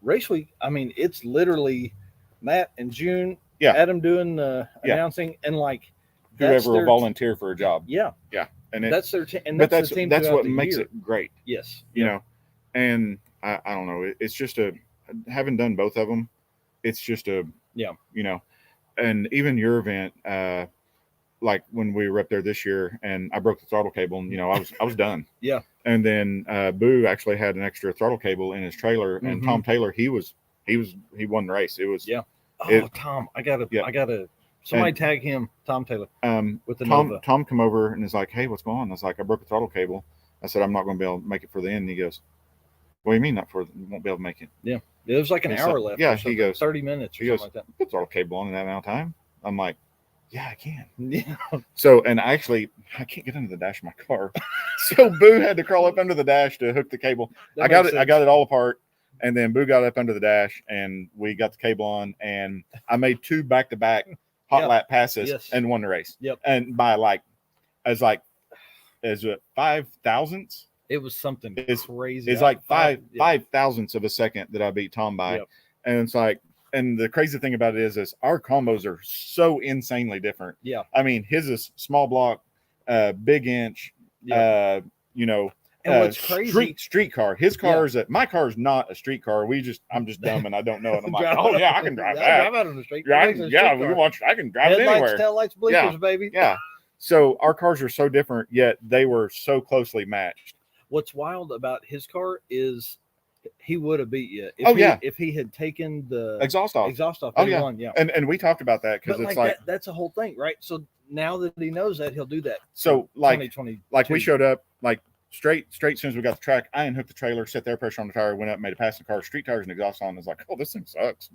A: race week, I mean, it's literally Matt and June, Adam doing the announcing, and like
B: whoever will volunteer for a job.
A: And that's their team, and
B: that's
A: their team.
B: That's what makes it great.
A: Yes,
B: and I don't know. It's just having done both of them, it's just and even your event, like when we were up there this year and I broke the throttle cable, and I was done.
A: Yeah.
B: And then Boo actually had an extra throttle cable in his trailer, and Tom Taylor, he won the race. It was
A: Tom, I gotta somebody tag him, Tom Taylor, with the Nova.
B: Tom come over and is like, "Hey, what's going on?" I was like, "I broke the throttle cable." I said, "I'm not going to be able to make it for the end." And he goes, "What do you mean not for? You won't be able to make it?"
A: Yeah, it was like an hour left.
B: Yeah, he goes
A: 30 minutes or something like that.
B: Put throttle cable on in that amount of time. I'm like, yeah, I can.
A: Yeah.
B: So, and I can't get under the dash of my car, so Boo had to crawl up under the dash to hook the cable. I got it all apart, and then Boo got up under the dash, and we got the cable on, and I made 2 back-to-back hot lap passes and won the race.
A: Yep.
B: And by as 5 thousandths.
A: It was something crazy.
B: It's like 5 thousandths of a second that I beat Tom by. Yep. And it's like, and the crazy thing about it is our combos are so insanely different.
A: Yeah.
B: I mean, his is small block, big inch, and
A: what's crazy,
B: street car. His car is my car is not a street car. I'm just dumb and I don't know it. I'm like, I can drive that.
A: Drive out on the street.
B: I can drive it anywhere.
A: Taillights, blinkers, baby.
B: Yeah. So our cars are so different, yet they were so closely matched.
A: What's wild about his car is he would have beat you if he had taken the exhaust off. And
B: we talked about that because it's like
A: that's a whole thing, right? So now that he knows that, he'll do that.
B: So like we showed up, like straight as soon as we got the track, I unhooked the trailer, set the air pressure on the tire, went up, made a pass in the car, street tires and exhaust on. I was like, oh, this thing sucks.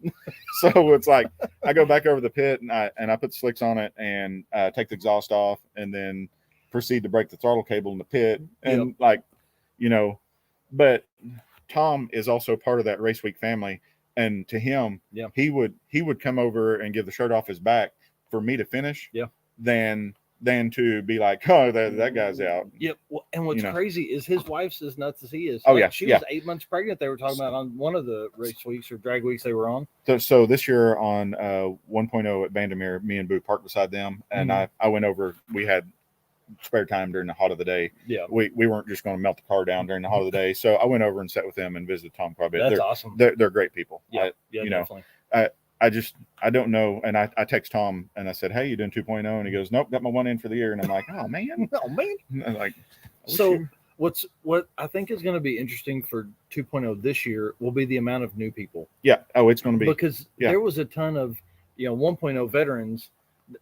B: So it's like I go back over the pit and I put the slicks on it and take the exhaust off and then proceed to break the throttle cable in the pit. And like, you know, but Tom is also part of that race week family. And to him, he would come over and give the shirt off his back for me to finish than to be like, oh, that guy's out.
A: Yep. Well, and what's crazy is his wife's as nuts as he is.
B: Oh,
A: she was 8 months pregnant. They were talking about on one of the race weeks or drag weeks they were on.
B: So this year on 1.0 at Vandermeer, me and Boo parked beside them, and I went over. We had spare time during the hot of the day. Yeah. We weren't just going to melt the car down during the hot of the day. So I went over and sat with them and visited Tom quite a bit.
A: That's awesome.
B: They're great people.
A: Yeah. Definitely.
B: I don't know. And I text Tom and I said, hey, you doing 2.0? And he goes, nope, got my one in for the year. And I'm like, oh man. And I'm like,
A: so what I think is going to be interesting for 2.0 this year will be the amount of new people.
B: Yeah. Oh, it's going to be.
A: Because there was a ton of, 1.0 veterans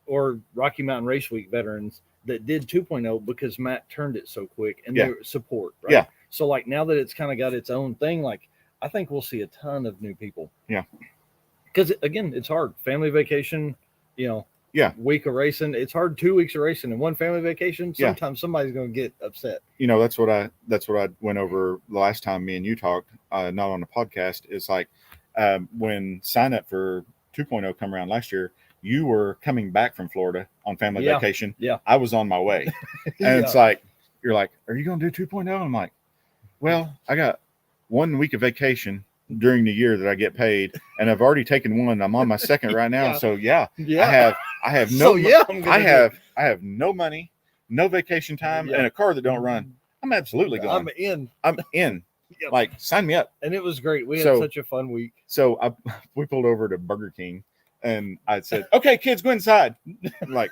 A: or Rocky Mountain Race Week veterans that did 2.0 because Matt turned it so quick and their support. Right? Yeah. So like now that it's kind of got its own thing, like I think we'll see a ton of new people.
B: Yeah.
A: Because again, it's hard. Family vacation, week of racing. It's hard 2 weeks of racing and one family vacation. Sometimes somebody's going to get upset.
B: That's what I went over the last time me and you talked, not on the podcast. It's like when sign up for 2.0 come around last year, you were coming back from Florida on family vacation.
A: Yeah.
B: I was on my way. And it's like, you're like, are you going to do 2.0? I'm like, well, I got 1 week of vacation during the year that I get paid, and I've already taken one. I'm on my second right now. So I have no, I have no money, no vacation time, and a car that don't run. I'm absolutely going. I'm in. Like, sign me up.
A: And it was great. We had such a fun week.
B: So we pulled over to Burger King, and I said, okay, kids, go inside. I'm like,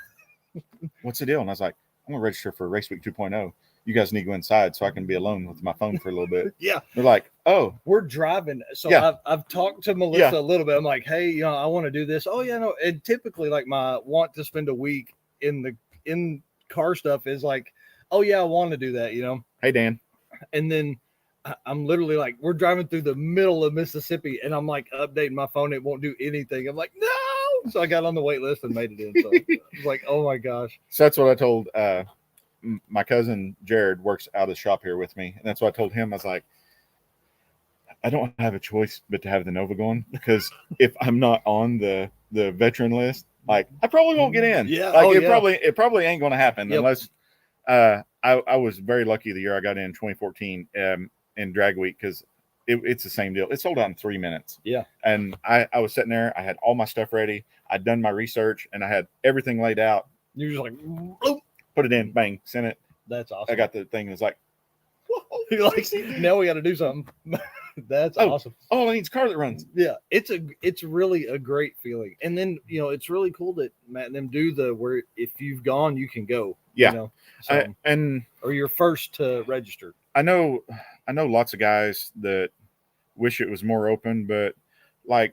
B: what's the deal? And I was like, I'm gonna register for Race Week 2.0. You guys need to go inside so I can be alone with my phone for a little bit. They're like, oh,
A: we're driving. So I've talked to Melissa a little bit. I'm like, hey, I want to do this. Oh yeah, no. And typically like my want to spend a week in car stuff is like, oh yeah, I want to do that,
B: Hey Dan.
A: And then I'm literally like, we're driving through the middle of Mississippi and I'm like updating my phone. It won't do anything. I'm like, no. So I got on the wait list and made it in. So I was like, oh my gosh.
B: So that's what I told my cousin Jared works out of the shop here with me, and that's what I told him. I was like, I don't have a choice but to have the Nova going, because if I'm not on the veteran list, like I probably won't get in. It probably ain't going to happen unless I was very lucky the year I got in 2014 in drag week, because it's the same deal. It sold out in 3 minutes.
A: Yeah.
B: And I was sitting there, I had all my stuff ready, I'd done my research, and I had everything laid out.
A: You're just like, bloop.
B: Put it in, bang, sent it.
A: That's awesome.
B: I got the thing that's like,
A: you're like, now we got to do something. That's awesome.
B: Oh, I need a car that runs.
A: Yeah, it's really a great feeling. And then it's really cool that Matt and them do where if you've gone, you can go.
B: Yeah,
A: or you're first to register.
B: I know lots of guys that wish it was more open, but like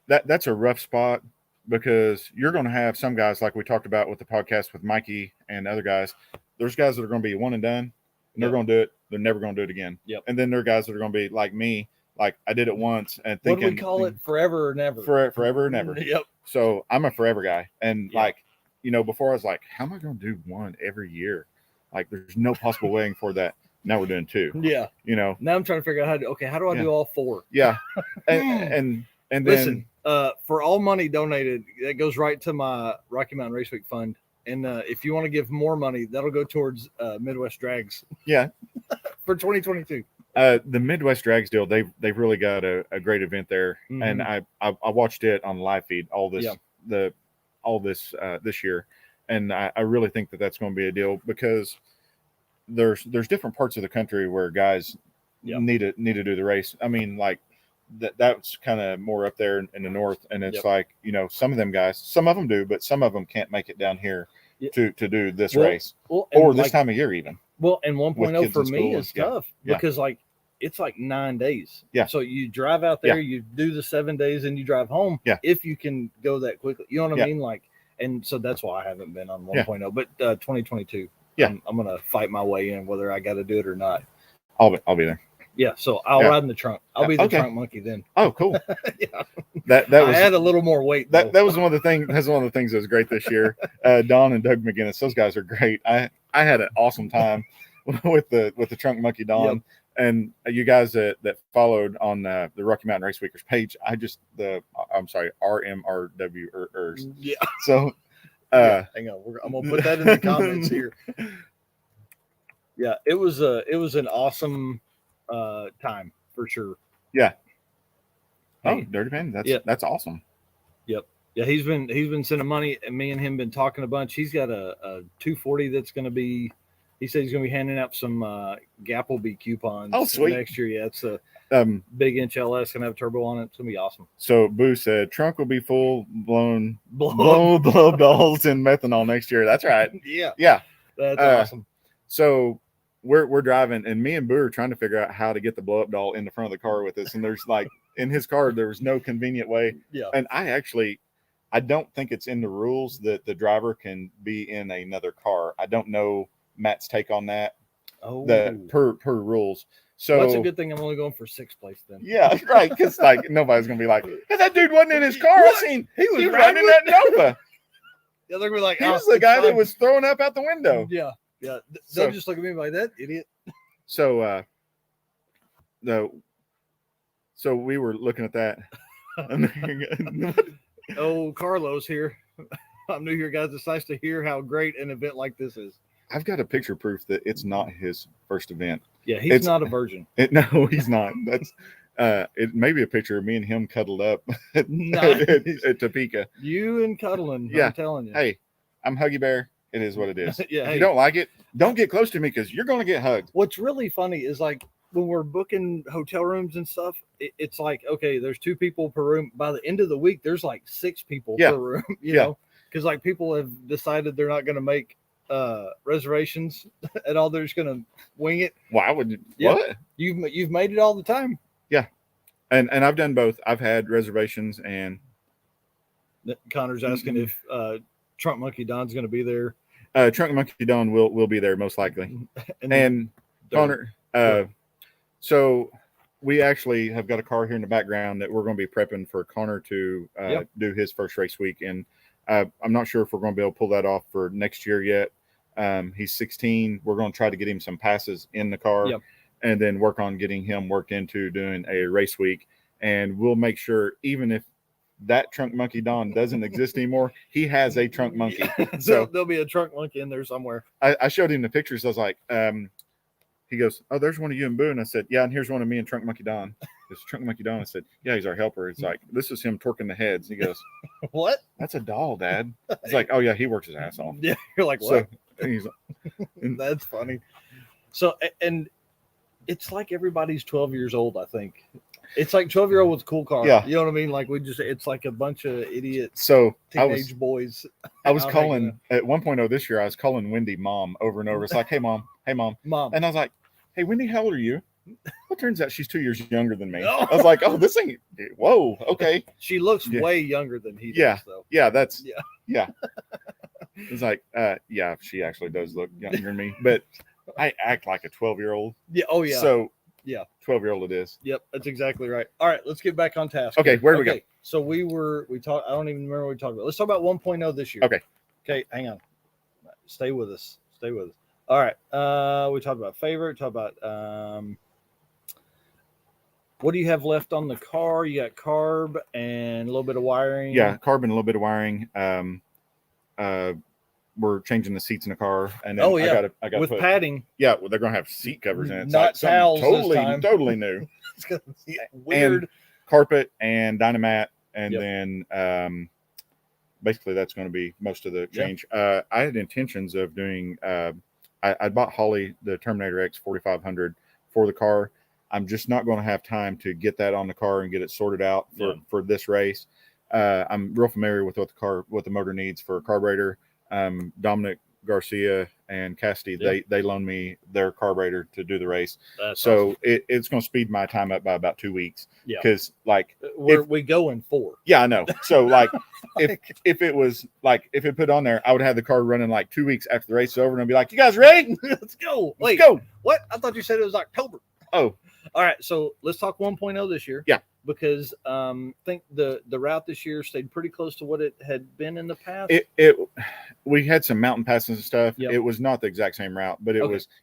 B: that's a rough spot. Because you're going to have some guys, like we talked about with the podcast with Mikey and other guys. There's guys that are going to be one and done, and they're going to do it. They're never going to do it again.
A: Yep.
B: And then there are guys that are going to be like me, like I did it once and thinking.
A: What do we call it? Forever or never.
B: Forever or never.
A: Yep.
B: So I'm a forever guy, and before I was like, how am I going to do one every year? Like, there's no possible way for that. Now we're doing 2.
A: Yeah. Now I'm trying to figure out how do I do all 4?
B: Yeah. And
A: listen. For all money donated, that goes right to my Rocky Mountain Race Week fund. And if you want to give more money, that'll go towards Midwest Drags.
B: Yeah.
A: For 2022.
B: The Midwest Drags deal, they've really got a great event there. Mm-hmm. And I watched it on live feed all this this year. And I really think that that's going to be a deal, because there's different parts of the country where guys need to do the race. I mean, like, that's kind of more up there in the north, and it's like, some of them guys, some of them do, but some of them can't make it down here to do this race or this time of year even.
A: Well, and 1.0 for me is tough because like it's like 9 days.
B: Yeah.
A: So you drive out there, you do the 7 days, and you drive home.
B: Yeah.
A: If you can go that quickly, you know what I mean? Like, and so that's why I haven't been on 1.0, but 2022.
B: Yeah.
A: I'm gonna fight my way in whether I got to do it or not.
B: I'll be there.
A: Yeah, so I'll ride in the trunk. I'll be the
B: Okay.
A: trunk monkey then.
B: Oh, cool.
A: Yeah,
B: That
A: I
B: was
A: had a little more weight.
B: that was one of the things. That's one of the things that was great this year. Don and Doug McGinnis, those guys are great. I had an awesome time with the trunk monkey Don.
A: Yep.
B: And you guys that followed on the Rocky Mountain Race Weekers page, I'm sorry, RMRW.
A: Yeah.
B: So,
A: hang on, I'm gonna put that in the comments here. Yeah, it was an awesome time for sure.
B: Yeah.
A: Hey.
B: Oh, Dirty Man, that's awesome.
A: Yep. Yeah, he's been sending money, and me and him been talking a bunch. He's got a 240 that's going to be. He said he's going to be handing out some Gappleby coupons.
B: Oh, sweet.
A: Next year, yeah, it's a big inch LS, going to have turbo on it. It's going to be awesome.
B: So Boo said trunk will be full blown blow dolls in methanol next year. That's right.
A: Yeah.
B: Yeah.
A: That's awesome.
B: So we're driving, and me and Boo are trying to figure out how to get the blow up doll in the front of the car with us. And there's like in his car, there was no convenient way.
A: Yeah.
B: And I don't think it's in the rules that the driver can be in another car. I don't know Matt's take on that.
A: Oh,
B: that per rules. So
A: that's a good thing. I'm only going for 6th place then.
B: Yeah, right. Because like nobody's gonna be like, hey, that dude wasn't in his car.
A: What?
B: I seen
A: He was
B: riding that Nova.
A: Yeah, they're gonna be like,
B: He was the guy that was throwing up out the window.
A: Yeah, yeah. They'll just look at me like that idiot.
B: So, so we were looking at that.
A: Oh, Carlos here. I'm new here, guys. It's nice to hear how great an event like this is.
B: I've got a picture proof that it's not his first event.
A: Yeah, he's not a virgin.
B: No, he's not. That's it may be a picture of me and him cuddled up at Topeka.
A: You and cuddling.
B: Yeah.
A: I'm telling you.
B: Hey, I'm Huggy Bear. It is what it is.
A: Yeah.
B: If you don't like it, don't get close to me because you're going to get hugged.
A: What's really funny is like when we're booking hotel rooms and stuff, it's like, okay, there's 2 people per room. By the end of the week, there's like 6 people per room, you know, because like people have decided they're not going to make reservations at all. They're just going to wing it.
B: Why would you?
A: Yeah.
B: What?
A: You've made it all the time.
B: Yeah. And I've done both. I've had reservations and
A: Connor's asking if Trunk Monkey Don's going to be there.
B: Trunk Monkey Don will be there most likely. And Connor, so we actually have got a car here in the background that we're going to be prepping for Connor to do his first race week. And I'm not sure if we're going to be able to pull that off for next year yet. He's 16. We're going to try to get him some passes in the car and then work on getting him worked into doing a race week. And we'll make sure, even if that Trunk Monkey Don doesn't exist anymore, he has a trunk monkey. So
A: there'll be a trunk monkey in there somewhere.
B: I showed him the pictures. I was like, he goes, oh, there's one of you and Boo. And I said, yeah, and here's one of me and Trunk Monkey Don. This Trunk Monkey Don. I said, yeah, he's our helper. It's like, this is him twerking the heads. He goes,
A: what?
B: That's a doll, Dad. It's like, oh yeah, he works his ass off.
A: Yeah, you're like, what?
B: So, he's like,
A: that's funny. So, and it's like everybody's 12 years old, I think. It's like 12-year-old with a cool car.
B: Yeah.
A: You know what I mean? Like it's like a bunch of idiots.
B: So
A: teenage boys.
B: I was calling at 1.0 this year. I was calling Wendy mom over and over. It's like, hey mom.
A: Mom.
B: And I was like, hey Wendy, how old are you? Well, turns out she's 2 years younger than me.
A: No.
B: I was like, oh, this ain't. Whoa, okay.
A: She looks way younger than he does, though.
B: Yeah, yeah. It's like, yeah, she actually does look younger than me, but I act like a 12-year-old.
A: Yeah. Oh yeah.
B: So
A: yeah,
B: 12-year-old it is.
A: Yep, that's exactly right. All right, let's get back on task.
B: Okay, where do we go?
A: So we talked. I don't even remember what we talked about. Let's talk about 1.0 this year. Okay, hang on. Stay with us. All right. We talked about favorite. Talked about what do you have left on the car? You got carb and a little bit of wiring.
B: Yeah, carb and a little bit of wiring. We're changing the seats in the car, and then I got
A: with padding.
B: Yeah, well, they're gonna have seat covers in it.
A: Not towels.
B: Totally new.
A: It's gonna be weird.
B: And carpet and Dynamat, and then basically that's going to be most of the change. I had intentions of doing. I bought Holly the Terminator X 4500 for the car. I'm just not going to have time to get that on the car and get it sorted out for this race. I'm real familiar with what the motor needs for a carburetor. Dominic Garcia and Cassidy,
A: Yeah.
B: they loaned me their carburetor to do the race.
A: That's
B: So
A: awesome.
B: it's going to speed my time up by about 2 weeks.
A: Yeah.
B: Because like
A: we go in 4.
B: Yeah, I know. So like if it was like if it put on there, I would have the car running like 2 weeks after the race is over, and I'd be like, "You guys ready?
A: Let's go."
B: Let's go.
A: What? I thought you said it was October.
B: Oh,
A: all right. So let's talk 1.0 this year.
B: Yeah.
A: Because I think the route this year stayed pretty close to what it had been in the past.
B: We had some mountain passes and stuff.
A: Yep.
B: It was not the exact same route, but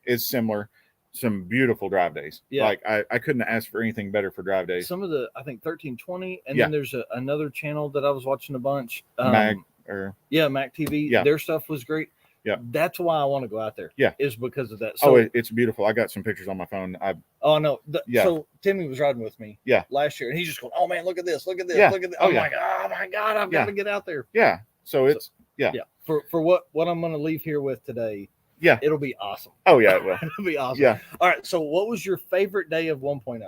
B: it's similar. Some beautiful drive days.
A: Yeah.
B: Like I couldn't ask for anything better for drive days.
A: Some of the, I think 1320, and then there's another channel that I was watching a bunch.
B: Mac
A: TV.
B: Yeah.
A: Their stuff was great.
B: Yeah.
A: That's why I want to go out there.
B: Yeah.
A: Is because of that. So,
B: it's beautiful. I got some pictures on my phone.
A: Oh no. So Timmy was riding with me.
B: Yeah.
A: Last year, and he's just going, "Oh man, look at this! Look at this!
B: Yeah.
A: Look at this!"
B: Oh,
A: I'm
B: yeah.
A: like, "Oh my god, I've got to get out there."
B: Yeah. So it's
A: Yeah. For what I'm going to leave here with today.
B: Yeah.
A: It'll be awesome.
B: Oh yeah, it will.
A: It'll be awesome.
B: Yeah.
A: All right. So what was your favorite day of 1.0?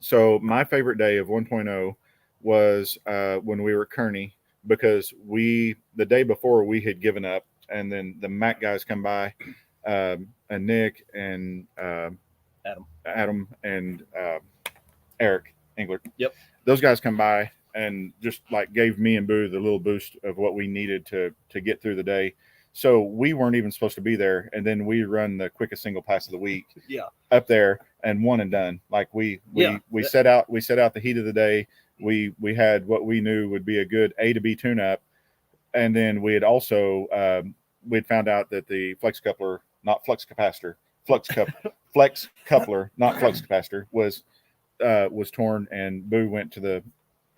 B: So my favorite day of 1.0 was when we were at Kearney, because the day before we had given up, and then the Mac guys come by, and Nick and Adam and Eric Engler.
A: Yep.
B: Those guys come by and just like gave me and Boo the little boost of what we needed to get through the day. So we weren't even supposed to be there, and then we run the quickest single pass of the week.
A: Yeah.
B: Up there and one and done. Like we set out the heat of the day. We had what we knew would be a good A to B tune up, and then we had also we'd found out that the flex coupler, not flux capacitor, flex coupler, not flux capacitor, was torn, and Boo went to the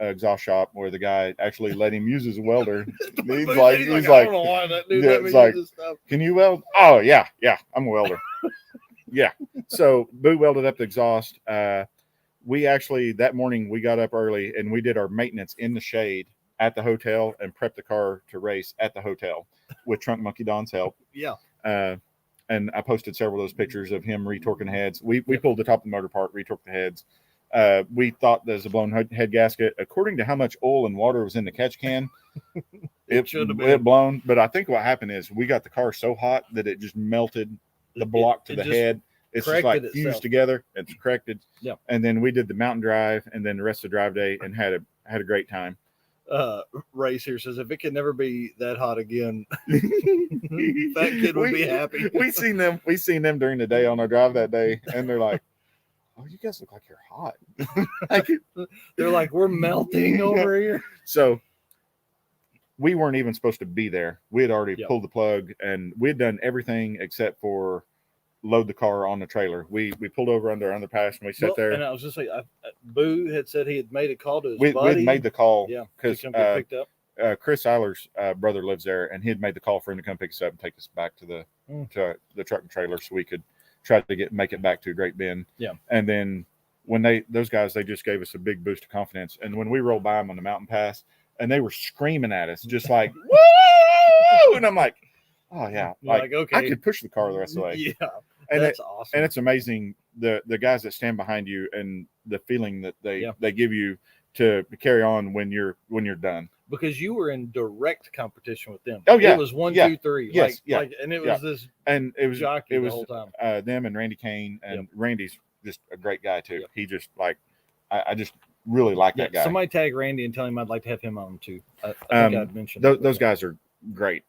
B: exhaust shop where the guy actually let him use as a welder. he's like,
A: I don't know why that dude let me use this stuff.
B: Can you weld? Oh yeah, I'm a welder. Yeah. So Boo welded up the exhaust. We actually that morning we got up early and we did our maintenance in the shade at the hotel and prepped the car to race at the hotel with Trunk Monkey Don's help.
A: Yeah.
B: And I posted several of those pictures of him retorquing heads. We pulled the top of the motor apart, retorqued the heads. We thought there's a blown head gasket. According to how much oil and water was in the catch can, it should have been blown. But I think what happened is we got the car so hot that it just melted the block to the head. It's just like fused together. It's corrected.
A: Yeah. And
B: then we did the mountain drive and then the rest of the drive day and had a great time.
A: Race here says if it can never be that hot again, that kid would be happy.
B: We seen them during the day on our drive that day, and they're like, "Oh, you guys look like you're hot."
A: They're like, "We're melting over here."
B: So we weren't even supposed to be there. We had already pulled the plug, and we had done everything except for load the car on the trailer. We pulled over under underpass and we sat there.
A: And I was just like, Boo had said he had made a call to his
B: buddy. We had made the call,
A: because picked up.
B: Chris Eiler's brother lives there, and he had made the call for him to come pick us up and take us back to the truck and trailer so we could try to make it back to Great Bend.
A: Yeah.
B: And then when those guys just gave us a big boost of confidence. And when we rolled by them on the mountain pass, and they were screaming at us, just like woo! And I'm like, oh yeah, like okay, I could push the car the rest of the way.
A: Yeah.
B: And
A: that's awesome.
B: And it's amazing the guys that stand behind you and the feeling that they give you to carry on when you're done.
A: Because you were in direct competition with them.
B: Oh yeah,
A: it was 1, 2, 3.
B: Yes,
A: and it was this.
B: And it was
A: jockey the whole time.
B: Them and Randy Kane, and Randy's just a great guy too. He just I just really like that guy.
A: Somebody tag Randy and tell him I'd like to have him on too. I think I'd mentioned
B: those guys are great.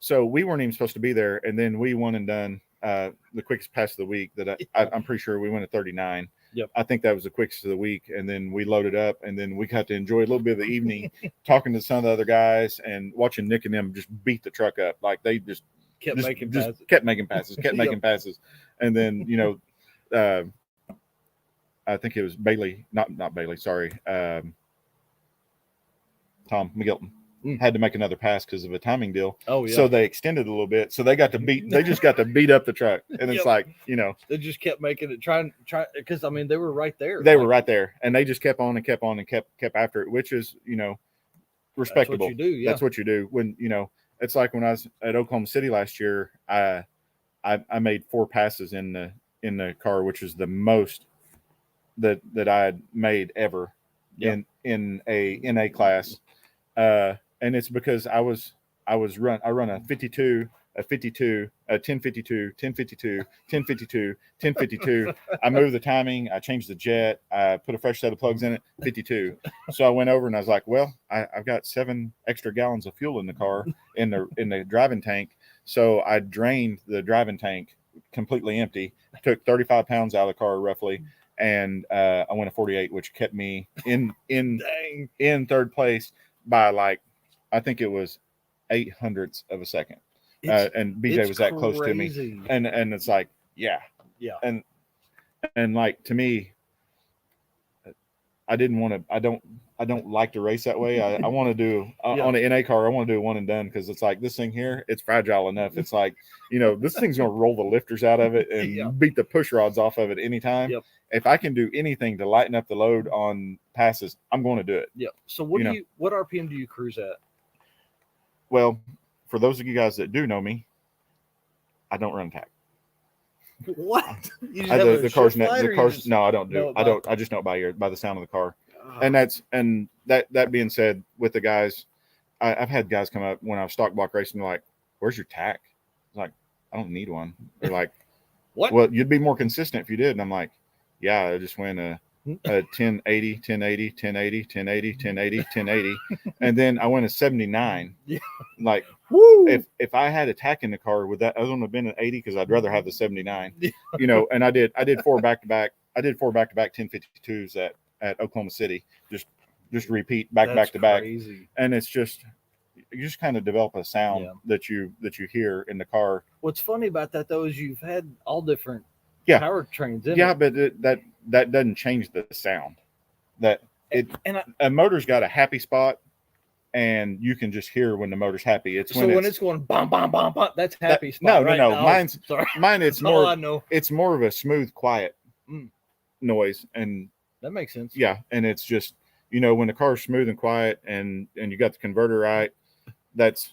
B: So we weren't even supposed to be there, and then we won and done the quickest pass of the week that I'm pretty sure we went at 39.
A: Yep.
B: I think that was the quickest of the week. And then we loaded up, and then we got to enjoy a little bit of the evening talking to some of the other guys and watching Nick and them just beat the truck up. Like they just
A: kept making
B: passes. And then, I think it was Bailey, not Bailey, sorry. Tom McGilton. Had to make another pass because of a timing deal.
A: Oh yeah.
B: So they extended a little bit. So they got to beat. They just got to beat up the truck, and it's like
A: they just kept making it try because they were right there.
B: They were right there, and they just kept on and kept on and kept after it, which is respectable.
A: That's what you do. Yeah.
B: That's what you do when it's like when I was at Oklahoma City last year. I made 4 passes in the car, which is the most that I had made ever in a class. And it's because I run a 52 a 52, a 1052, 1052, 1052, 1052. I moved the timing. I changed the jet. I put a fresh set of plugs in it, 52. So I went over and I was like, well, I've got 7 extra gallons of fuel in the car in the driving tank. So I drained the driving tank completely empty, took 35 pounds out of the car roughly. And I went a 48, which kept me in third place by like, I think it was 0.08 of a second. And BJ was that close to me. And it's like, yeah. And like, to me, I didn't want to, I don't like to race that way. I want to do on an NA car. I want to do a one and done, because it's like, this thing here, it's fragile enough. It's like, this thing's going to roll the lifters out of it and beat the push rods off of it anytime. If I can do anything to lighten up the load on passes, I'm going to do it.
A: So what RPM do you cruise at?
B: Well, for those of you guys that do know me, I don't run tack.
A: What?
B: You just the cars. No, I don't do. I don't. I just know it by ear, by the sound of the car. And that being said, with the guys, I've had guys come up when I was stock block racing, like, "Where's your tack?" I was like, "I don't need one." They're like,
A: "What?
B: Well, you'd be more consistent if you did." And I'm like, "Yeah, I just went a 1080, 1080, 1080, 1080, 1080, 1080, and then I went a 79." Like, woo! If I had a tack in the car, would that other one have been an 80? Because I'd rather have the 79. And I did 4 back-to-back. I did 4 back-to-back 1052s at Oklahoma City. Just repeat back to back. And it's just, you just kind of develop a sound that you hear in the car. What's
A: funny about that though is you've had all different powertrains in it.
B: But that doesn't change the sound. A motor's got a happy spot, and you can just hear when the motor's happy. It's when it's going bam bam bam bam. That's happy spot. No. Mine. It's more. I know. It's more of a smooth, quiet noise, and
A: that makes sense.
B: Yeah, and it's just, when the car's smooth and quiet, and you got the converter right. That's,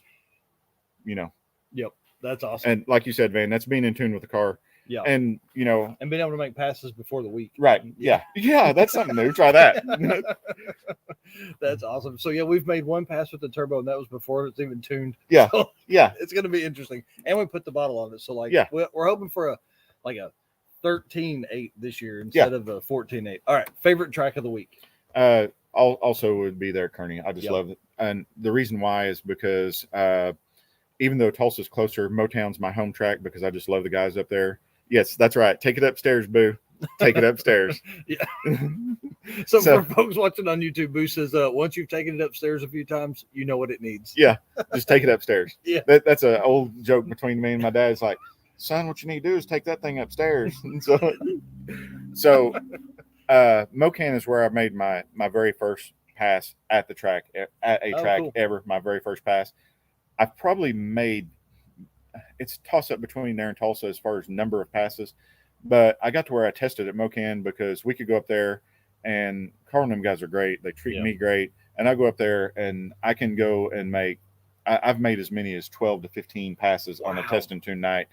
A: Yep, that's awesome.
B: And like you said, Van, that's being in tune with the car.
A: Yeah.
B: And,
A: and being able to make passes before the week.
B: Right. Yeah. That's something new. Try that.
A: That's awesome. So, we've made one pass with the turbo, and that was before it's even tuned.
B: Yeah.
A: So it's going to be interesting. And we put the bottle on it. So, we're hoping for a 13.8 this year instead of a 14.8. All right. Favorite track of the week?
B: Also would be there, Kearney. I just love it. And the reason why is because even though Tulsa's closer, Motown's my home track because I just love the guys up there. Yes, that's right. Take it upstairs, Boo. Take it upstairs.
A: So for folks watching on YouTube, Boo says, once you've taken it upstairs a few times, you know what it needs.
B: Yeah, just take it upstairs. That's an old joke between me and my dad. It's like, son, what you need to do is take that thing upstairs. So Mocan is where I made my very first pass at the track, at a track ever, my very first pass. I've probably made, it's toss up between there and Tulsa as far as number of passes, but I got to where I tested at Mocan because we could go up there, and Carl and them guys are great. They treat me great. And I go up there and I can go and I've made as many as 12 to 15 passes on a test and tune night.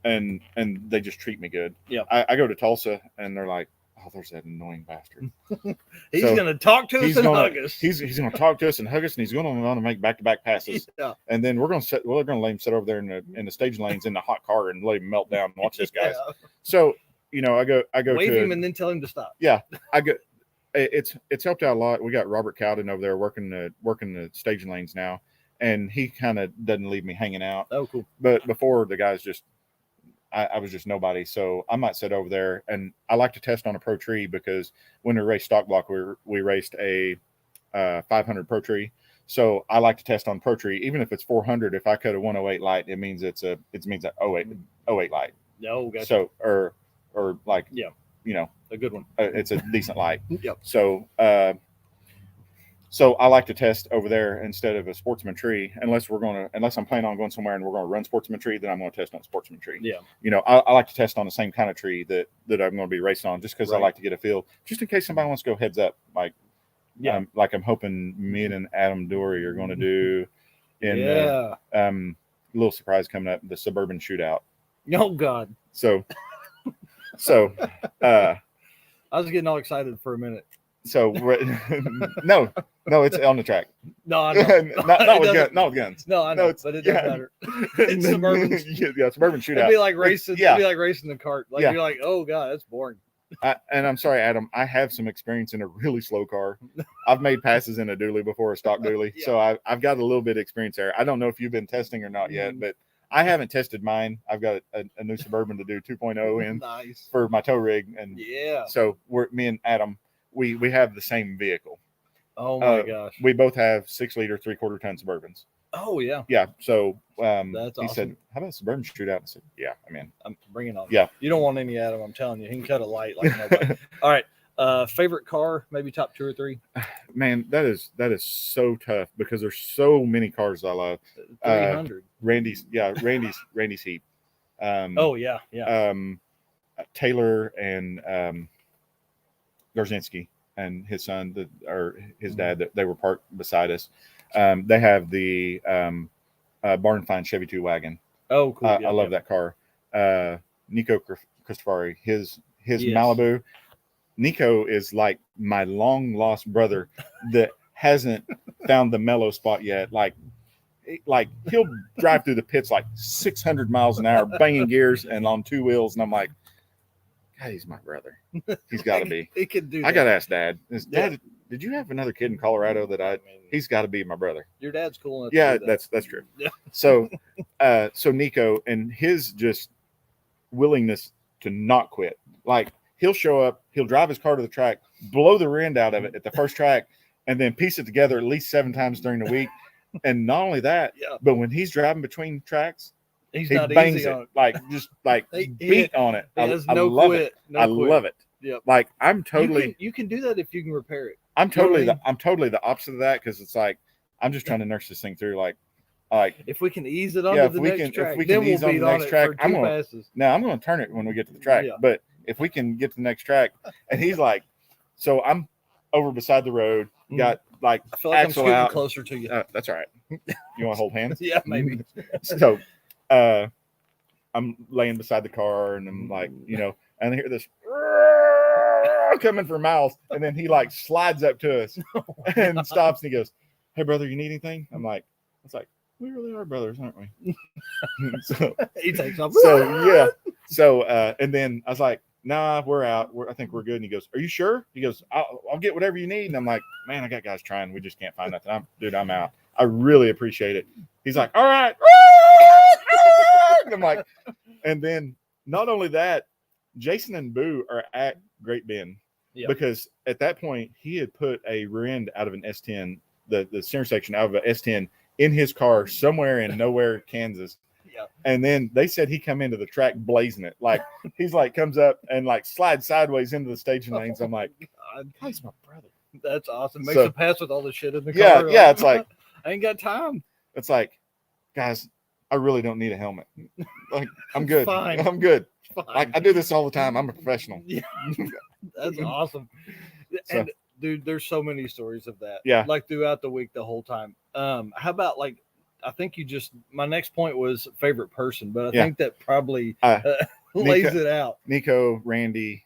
B: And they just treat me good. I go to Tulsa and they're like, oh, there's that annoying bastard.
A: He's going to talk to us and hug us.
B: He's going to talk to us and hug us, and he's going to want to make back-to-back passes. And then we're going to let him sit over there in the stage lanes in the hot car and let him melt down and watch this guy. So, I go
A: wave him and then tell him to stop.
B: I go. It's helped out a lot. We got Robert Cowden over there working the staging lanes now, and he kind of doesn't leave me hanging out.
A: Oh, cool.
B: But before, the guys just, I was just nobody. So I might sit over there, and I like to test on a pro tree because when we raced stock block, we raced a 500 pro tree. So I like to test on pro tree, even if it's 400. If I cut a 108 light, it means it's a 08 light.
A: No, gotcha.
B: So or like
A: a good one.
B: It's a decent light. So I like to test over there instead of a sportsman tree, unless I'm planning on going somewhere and we're going to run sportsman tree, then I'm going to test on sportsman tree. I like to test on the same kind of tree that I'm going to be racing on, just because I like to get a feel, just in case somebody wants to go heads up. Like I'm hoping me and Adam Dury are going to do in little surprise coming up, the Suburban Shootout.
A: Oh God.
B: So
A: I was getting all excited for a minute.
B: So no, it's on the track.
A: No, I know.
B: not with guns.
A: No, I know, but it doesn't matter. It's suburban.
B: Yeah, suburban shootout.
A: It'd be like racing.
B: Yeah.
A: It'd be like racing the cart. Like you're like, oh god, that's boring.
B: And I'm sorry, Adam. I have some experience in a really slow car. I've made passes in a dually before, a stock dually, so I've got a little bit of experience there. I don't know if you've been testing or not yet, but I haven't tested mine. I've got a new Suburban to do 2.0 in for my tow rig, and so me and Adam, we have the same vehicle.
A: Oh my gosh!
B: We both have 6-liter, 3/4 ton Suburbans.
A: Oh yeah.
B: Yeah. So
A: that's
B: he
A: awesome.
B: said, "How about Suburban shootout?" I said, "Yeah,
A: I'm bringing on.
B: Yeah.
A: You don't want any Adam. I'm telling you, he can cut a light like nobody. All right. Favorite car, maybe top 2 or 3.
B: Man, that is so tough because there's so many cars I love.
A: 300.
B: Randy's Heap.
A: Oh yeah.
B: Taylor and Garzinski and his son or his dad, that they were parked beside us. They have the Barn Find Chevy 2 wagon.
A: Oh, cool.
B: I love that car. Nico Cristofari, his Malibu. Nico is like my long lost brother that hasn't found the mellow spot yet. Like he'll drive through the pits like 600 miles an hour, banging gears and on 2 wheels, and I'm like, God, he's my brother. He's got to be.
A: He can do that.
B: I got to ask Dad. Dad, did you have another kid in Colorado that he's got to be my brother?
A: Your dad's cool enough.
B: Yeah, that's true.
A: Yeah.
B: So Nico and his just willingness to not quit. Like he'll show up, he'll drive his car to the track, blow the rear end out of it at the first track, and then piece it together at least 7 times during the week. And not only that, but when he's driving between tracks, he bangs it, beat on it. I love it. I love it.
A: Yep.
B: Like I'm totally.
A: You can do that if you can repair it.
B: I'm totally the opposite of that because it's like I'm just trying to nurse this thing through. Like
A: if we can ease it onto the next track,
B: if we can ease on the next track, I'm going to turn it when we get to the track.
A: Yeah.
B: But if we can get to the next track, and he's like, so I'm over beside the road, got like
A: I feel like
B: axle
A: I'm
B: out.
A: closer to you.
B: That's all right. You want to hold hands?
A: Yeah, maybe.
B: So I'm laying beside the car and I'm like, and I hear this coming for miles, and then he like slides up to us and stops and he goes, "Hey brother, you need anything?" I'm like, it's like, we really are brothers, aren't we? So
A: he takes off.
B: So and then I was like, nah, we're out. I think we're good. And he goes, "Are you sure?" He goes, I'll get whatever you need. And I'm like, man, I got guys trying. We just can't find nothing. I'm out. I really appreciate it. He's like, all right. And I'm like, and then not only that, Jason and Boo are at Great Bend because at that point he had put a rear end out of an S10, the center section out of an S10 in his car somewhere in nowhere, Kansas.
A: Yeah.
B: And then they said he come into the track blazing it. Like he's like comes up and like slides sideways into the staging lanes. I'm like, God, he's my brother.
A: That's awesome. Makes a pass with all the shit in the car.
B: Yeah. It's like
A: I ain't got time.
B: It's like, guys, I really don't need a helmet. Like I'm good.
A: Fine.
B: I'm good.
A: Fine.
B: Like I do this all the time. I'm a professional.
A: Yeah. That's awesome.
B: So,
A: and dude, there's so many stories of that.
B: Yeah.
A: Like throughout the week, the whole time. How about like, I think my next point was favorite person, but I think that probably lays it out.
B: Nico, Randy,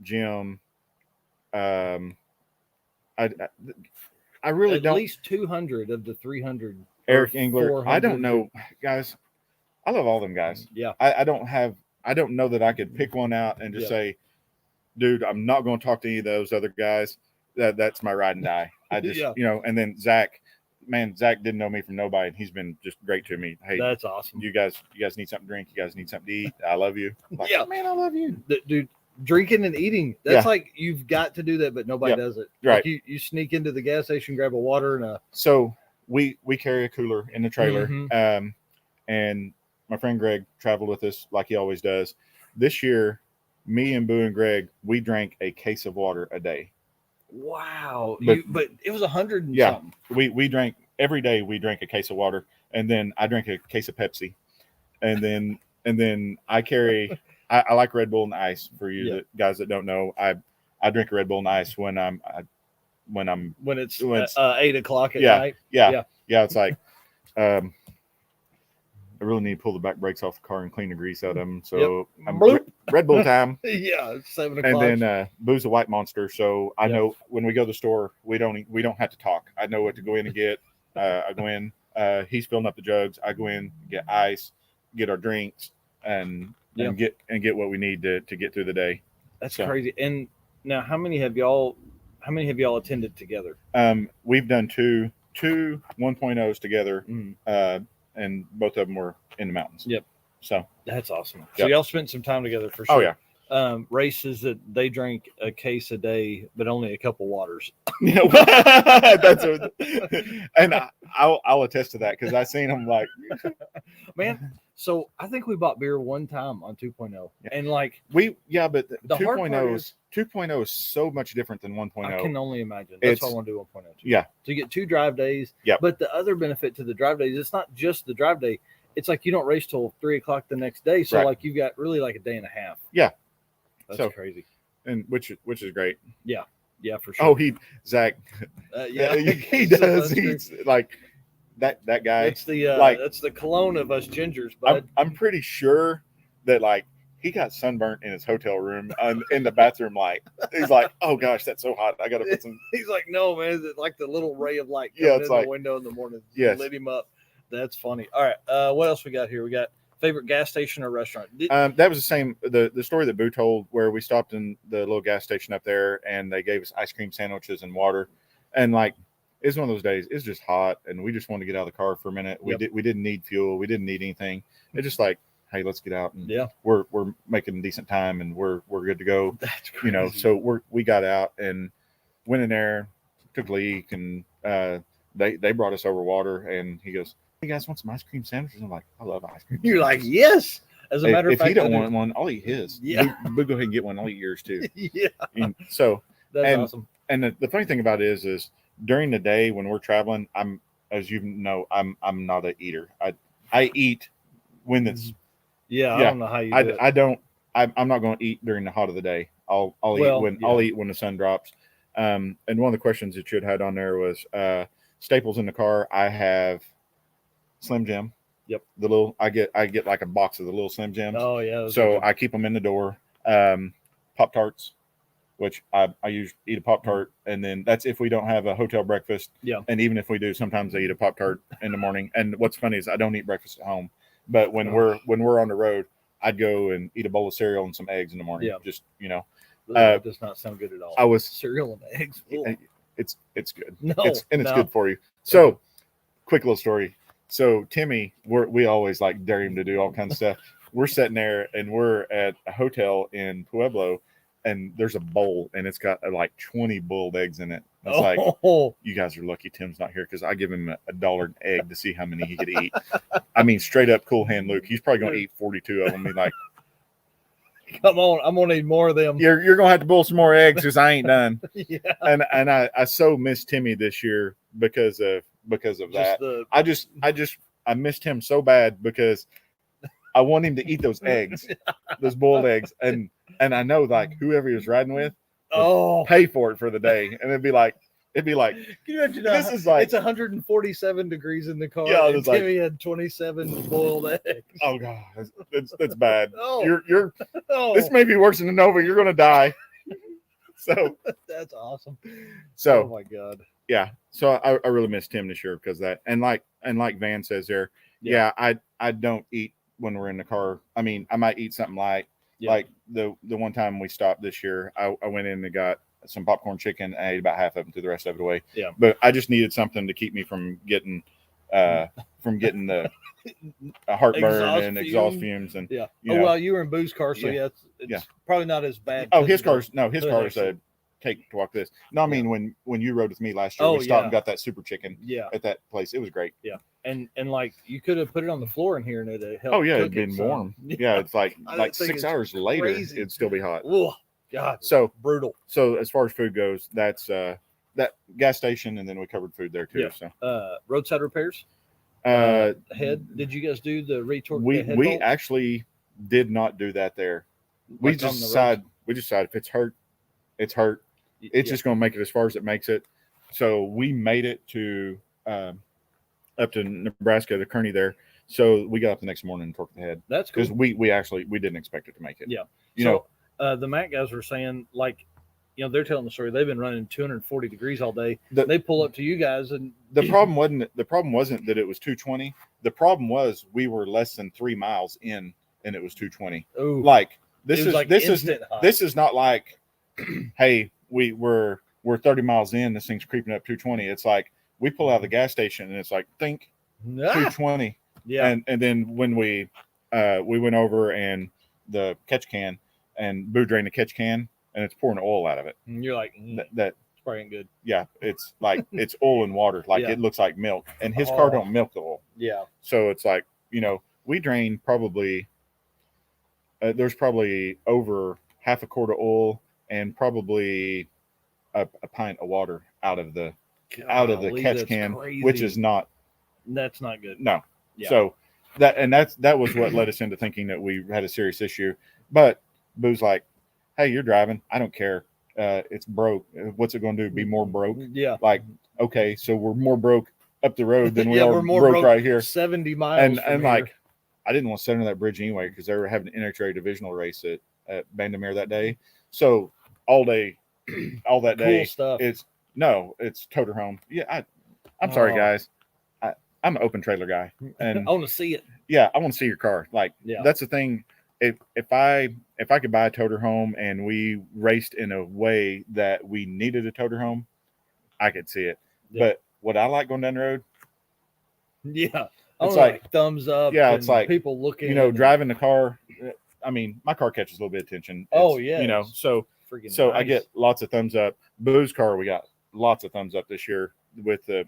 B: Jim. I really don't.
A: At least 200 of the 300.
B: Eric Engler. I don't know, guys. I love all them guys.
A: Yeah.
B: I don't know that I could pick one out and just say, dude, I'm not going to talk to any of those other guys. That's my ride and die. I just, and then Zach didn't know me from nobody, and he's been just great to me. Hey,
A: that's awesome.
B: You guys need something to drink. You guys need something to eat. I love you. Like, man, I love you.
A: Dude, drinking and eating. That's like you've got to do that, but nobody does it.
B: Right.
A: Like you sneak into the gas station, grab a water and a.
B: So we carry a cooler in the trailer, and my friend Greg traveled with us like he always does. This year, me and Boo and Greg, we drank a case of water a day.
A: Wow. But it was 100 and something.
B: We drank every day. We drank a case of water, and then I drank a case of Pepsi, and then I carry. I like Red Bull and ice. For you guys that don't know, I drink a Red Bull and ice when it's 8 o'clock at night. Yeah. It's like a really need to pull the back brakes off the car and clean the grease out of them. So
A: Yep.
B: I'm
A: Bloop.
B: Red Bull time.
A: Yeah, it's 7
B: And
A: o'clock.
B: then Boo's a white monster, so I
A: Yep.
B: know when we go to the store, we don't have to talk. I know what to go in and get. I go in. He's filling up the jugs. I go in, get ice, get our drinks, and get what we need to get through the day.
A: That's crazy. And now, how many have y'all attended together?
B: We've done two 1.0s together, and both of them were in the mountains.
A: Yep.
B: So
A: that's awesome. So y'all spent some time together for sure.
B: Oh yeah.
A: Races that they drank a case a day, but only a couple waters.
B: And I'll attest to that because I seen them like,
A: man. So I think we bought beer one time on 2.0, and like
B: but the
A: 2.0
B: is so much different than 1.0.
A: I can only imagine. That's why I want to do 1.0.
B: Yeah,
A: to get 2 drive days.
B: Yeah,
A: but the other benefit to the drive days, it's not just the drive day. It's like you don't race till 3 o'clock the next day, so like you've got really like a day and a half.
B: Yeah,
A: that's crazy,
B: and which is great.
A: Yeah, for sure.
B: Oh, Zach,
A: yeah,
B: he does. He's like that guy.
A: It's the that's the cologne of us gingers. But
B: I'm pretty sure that like he got sunburnt in his hotel room in the bathroom light. He's like, oh gosh, that's so hot. I gotta put some.
A: He's like, no man, it's like the little ray of light
B: coming
A: in the window in the morning. Lit him up. That's funny. All right, what else we got here? We got favorite gas station or restaurant.
B: That was the same the story that Boo told, where we stopped in the little gas station up there and they gave us ice cream sandwiches and water, and like it's one of those days. It's just hot, and we just wanted to get out of the car for a minute. We didn't need fuel. We didn't need anything. It's just like, hey, let's get out, and we're making decent time, and we're good to go.
A: That's crazy.
B: So we got out and went in there, took a leak, and they brought us over water, and he goes, you guys want some ice cream sandwiches? I'm like, I love ice cream.
A: You're like, yes. As a matter of fact,
B: if he don't want one, I'll eat his.
A: Yeah,
B: we'll go ahead and get one. I'll eat yours too.
A: Yeah.
B: And so
A: that's awesome.
B: And the funny thing about it is during the day when we're traveling, I'm not an eater. I eat when it's
A: I don't know how you do it.
B: I'm not going to eat during the hot of the day. I'll eat when the sun drops. And one of the questions that you had on there was staples in the car. I have Slim Jim.
A: Yep.
B: The little I get like a box of the little Slim Jims.
A: Oh yeah.
B: So I keep them in the door. Pop-Tarts, which I usually eat a Pop-Tart, and then that's if we don't have a hotel breakfast.
A: Yeah.
B: And even if we do, sometimes I eat a Pop-Tart in the morning. And what's funny is I don't eat breakfast at home, but when we're on the road, I'd go and eat a bowl of cereal and some eggs in the morning.
A: Yeah.
B: Just
A: that does not sound good at all. Cereal and eggs.
B: It's good.
A: No,
B: it's good for you. So, quick little story. So Timmy, we always like dare him to do all kinds of stuff. We're sitting there and we're at a hotel in Pueblo, and there's a bowl and it's got like 20 boiled eggs in it. It's like, you guys are lucky Tim's not here because I give him $1 an egg to see how many he could eat. I mean, straight up cool hand Luke. He's probably going to eat 42 of them. He's like,
A: come on, I'm going to need more of them.
B: You're going to have to boil some more eggs because I ain't done.
A: Yeah.
B: And I so miss Timmy this year because of that. I missed him so bad because I want him to eat those eggs, those boiled eggs, and I know like whoever he was riding with, pay for it for the day, and it'd be like, can you imagine this is like
A: it's 147 degrees in the car.
B: Yeah,
A: and Timmy had 27 boiled eggs.
B: Oh god, that's bad.
A: Oh.
B: You're this may be worse than a Nova. You're gonna die. So
A: that's awesome.
B: So
A: oh my god.
B: Yeah, so I really missed him this year because of that, and like Van says there, I don't eat when we're in the car. I mean, I might eat something light, like the one time we stopped this year, I went in and got some popcorn chicken. And I ate about half of them, threw the rest of it away. Yeah, but I just needed something to keep me from getting the heartburn and exhaust fumes and
A: well, you were in Boo's car, so it's probably not as bad.
B: Oh, his car's a take to walk this. No, I mean when you rode with me last year, we stopped and got that super chicken at that place. It was great. Yeah.
A: And like you could have put it on the floor in here and it'd help.
B: Oh yeah, it'd been warm. Yeah, it's like 6 hours later it'd still be hot.
A: Oh god.
B: So
A: brutal.
B: So as far as food goes, that's that gas station, and then we covered food there too.
A: Yeah. So roadside repairs. Head. Did you guys do the retort?
B: We actually did not do that there. We just decided if it's hurt, it's hurt. It's just going to make it as far as it makes it. So we made it to up to Nebraska, to Kearney there, So we got up the next morning and torqued the head
A: That's cool.
B: because we didn't expect it to make it.
A: Yeah.
B: You know,
A: The Mac guys were saying, like, they're telling the story. They've been running 240 degrees all day. They pull up to you guys, and
B: the problem wasn't that it was 220. The problem was we were less than 3 miles in, and it was 220.
A: ooh,
B: Like
A: it was like instant hot.
B: this is not like, hey, we're 30 miles in, this thing's creeping up 220. It's like we pull out of the gas station and it's like think 220.
A: Yeah.
B: And then when we went over and the catch can and Boo drained the catch can and it's pouring oil out of it.
A: And you're like,
B: that
A: probably ain't good.
B: Yeah, it's like it's oil and water, like it looks like milk. And his car don't milk the oil.
A: Yeah.
B: So it's like, we drained probably there's probably over half a quart of oil and probably a pint of water out of the catch can,
A: crazy.
B: which is not.
A: That's not good.
B: No.
A: Yeah.
B: So that was what led us into thinking that we had a serious issue. But Boo's like, hey, you're driving. I don't care. It's broke. What's it going to do? Be more broke?
A: Yeah.
B: Like, okay, so we're more broke up the road than we
A: yeah,
B: are
A: we're more
B: broke right here.
A: 70 miles.
B: And like, I didn't want to sit under that bridge anyway because they were having an NHRA divisional race at Bandamere that day. So all day, all that
A: cool
B: day,
A: stuff.
B: it's toter home. Yeah, I'm sorry, guys. I'm an open trailer guy, and
A: I want to see it.
B: Yeah, I want to see your car. Like,
A: yeah.
B: That's the thing. If I could buy a toter home and we raced in a way that we needed a toter home, I could see it. Yeah. But what I like going down the road,
A: yeah,
B: it's like
A: thumbs up.
B: Yeah, it's like
A: people looking.
B: Driving the car. I mean, my car catches a little bit of attention. So
A: nice.
B: I get lots of thumbs up. Boo's car, we got lots of thumbs up this year with the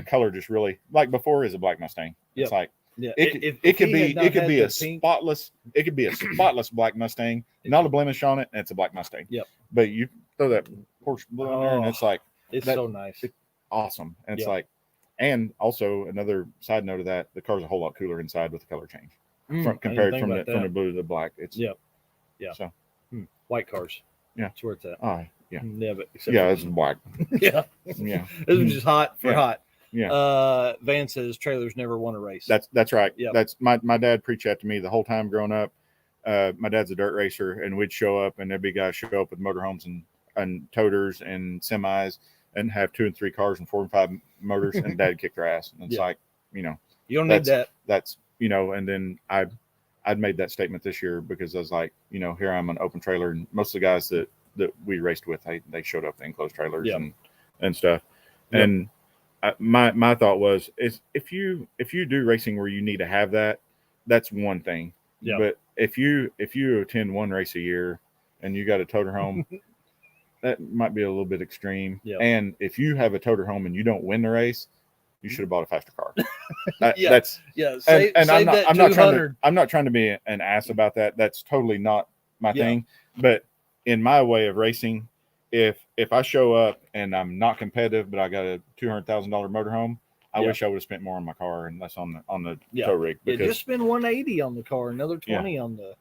B: color just really, like before, is a black Mustang. Yep. It's like it could be a spotless black Mustang, not a blemish on it, and it's a black Mustang.
A: Yep.
B: But you throw that Porsche blue in there, and it's like
A: so nice.
B: It's awesome. And it's like, and also another side note of that, the car's a whole lot cooler inside with the color change compared from the blue to the black. It's So
A: white cars.
B: Yeah,
A: that's where it's at.
B: Oh yeah.
A: Yeah, but
B: it's black.
A: yeah. This was just hot for hot.
B: Yeah.
A: Van says trailers never won a race.
B: That's right.
A: Yeah.
B: That's my dad preached that to me the whole time growing up. My dad's a dirt racer, and we'd show up, and there'd be guys show up with motorhomes and toters and semis, and have 2 and 3 cars and 4 and 5 motors, and Dad kicked their ass. And it's like,
A: you don't need that.
B: That's and then I'd made that statement this year because I was like, here I'm an open trailer, and most of the guys that we raced with, they showed up in enclosed trailers and stuff. Yep. And my thought was, is if you do racing where you need to have that, that's one thing. Yeah. But if you attend one race a year and you got a toter home, that might be a little bit extreme.
A: Yeah.
B: And if you have a toter home and you don't win the race, you should have bought a faster car. I'm not trying to be an ass about that. That's totally not my thing. But in my way of racing, if I show up and I'm not competitive, but I got a $200,000 motorhome, I wish I would have spent more on my car and less on the tow rig.
A: Because just spend $180 on the car, another $20 on the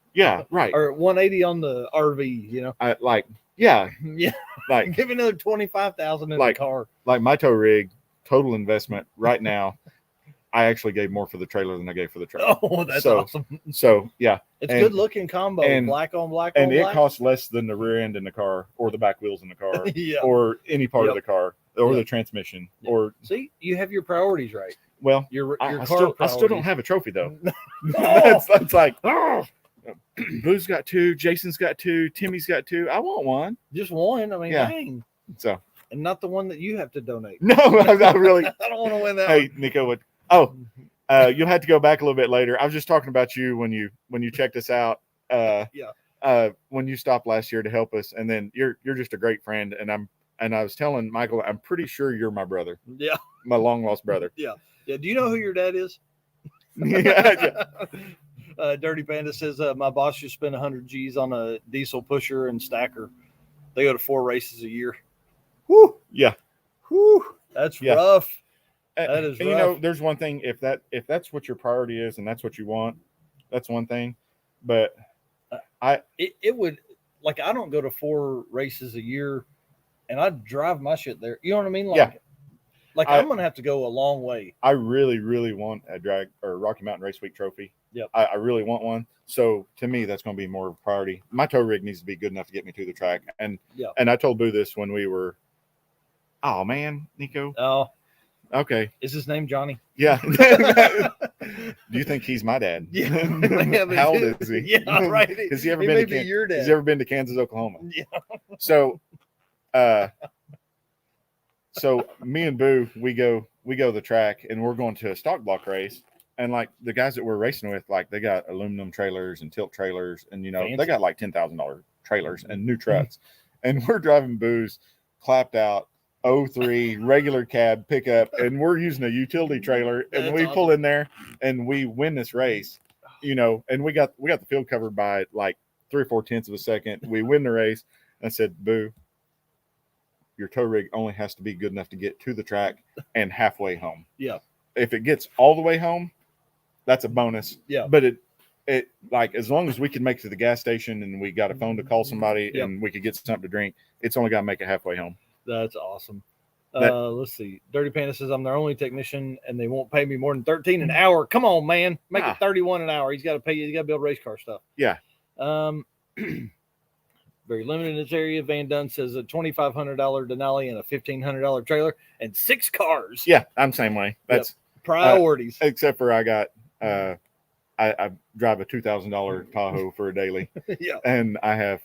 B: right,
A: or $180 on the RV.
B: Like
A: give another $25,000 in the car.
B: Like my tow rig, total investment right now, I actually gave more for the trailer than I gave for the trailer.
A: Oh, that's awesome.
B: So yeah,
A: it's good looking combo, black on black,
B: and it costs less than the rear end in the car or the back wheels in the car, or any part of the car or the transmission. Or
A: see, you have your priorities right.
B: Well,
A: I
B: still don't have a trophy though. That's like, Boo's got 2, Jason's got 2, Timmy's got 2. I want one.
A: Just one. I mean, dang.
B: So,
A: and not the one that you have to donate.
B: No, I really.
A: I don't want to win that.
B: Hey, one. Nico, what? Oh, you'll have to go back a little bit later. I was just talking about you when you checked us out. When you stopped last year to help us, and then you're just a great friend. And I was telling Michael, I'm pretty sure you're my brother.
A: Yeah,
B: my long lost brother.
A: Yeah. Do you know who your dad is? Dirty Panda says my boss just spent 100 G's on a diesel pusher and stacker. They go to 4 races a year.
B: Whoo! Yeah.
A: Whoo! That's rough. That is rough.
B: There's one thing, if that's what your priority is and that's what you want, that's one thing. But
A: it would, like, I don't go to 4 races a year, and I drive my shit there. You know what I mean? Like I'm gonna have to go a long way.
B: I really, really want a drag or Rocky Mountain Race Week trophy.
A: Yep.
B: I really want one. So to me, that's going to be more of a priority. My tow rig needs to be good enough to get me to the track. And I told Boo this when we were. Oh man, Nico.
A: Oh.
B: Okay.
A: Is his name Johnny?
B: Yeah. Do you think he's my dad?
A: Yeah.
B: How old is he?
A: Yeah, right.
B: Has he ever
A: he
B: been
A: may
B: to
A: be your dad.
B: Has he ever been to Kansas, Oklahoma?
A: Yeah.
B: So so me and Boo, we go to the track and we're going to a stock block race. And like the guys that we're racing with, like they got aluminum trailers and tilt trailers, and they got like $10,000 trailers and new trucks. And we're driving Boo's clapped out 03 regular cab pickup, and we're using a utility trailer, and we pull in there and we win this race, and we got the field covered by like 3 or 4 tenths of a second. We win the race. I said, Boo, your tow rig only has to be good enough to get to the track and halfway home.
A: Yeah.
B: If it gets all the way home, that's a bonus.
A: Yeah.
B: But it like as long as we can make it to the gas station and we got a phone to call somebody and we could get something to drink, it's only got to make it halfway home.
A: That's awesome. Let's see. Dirty Panda says I'm their only technician and they won't pay me more than $13 an hour. Come on, man. Make it $31 an hour. He's got to pay you. He's got to build race car stuff.
B: Yeah.
A: Very limited in this area. Van Dunn says a $2,500 Denali and a $1,500 trailer and 6 cars.
B: Yeah, I'm the same way. That's
A: priorities.
B: Except for I got I drive a $2,000 Tahoe for a daily.
A: Yeah.
B: And I have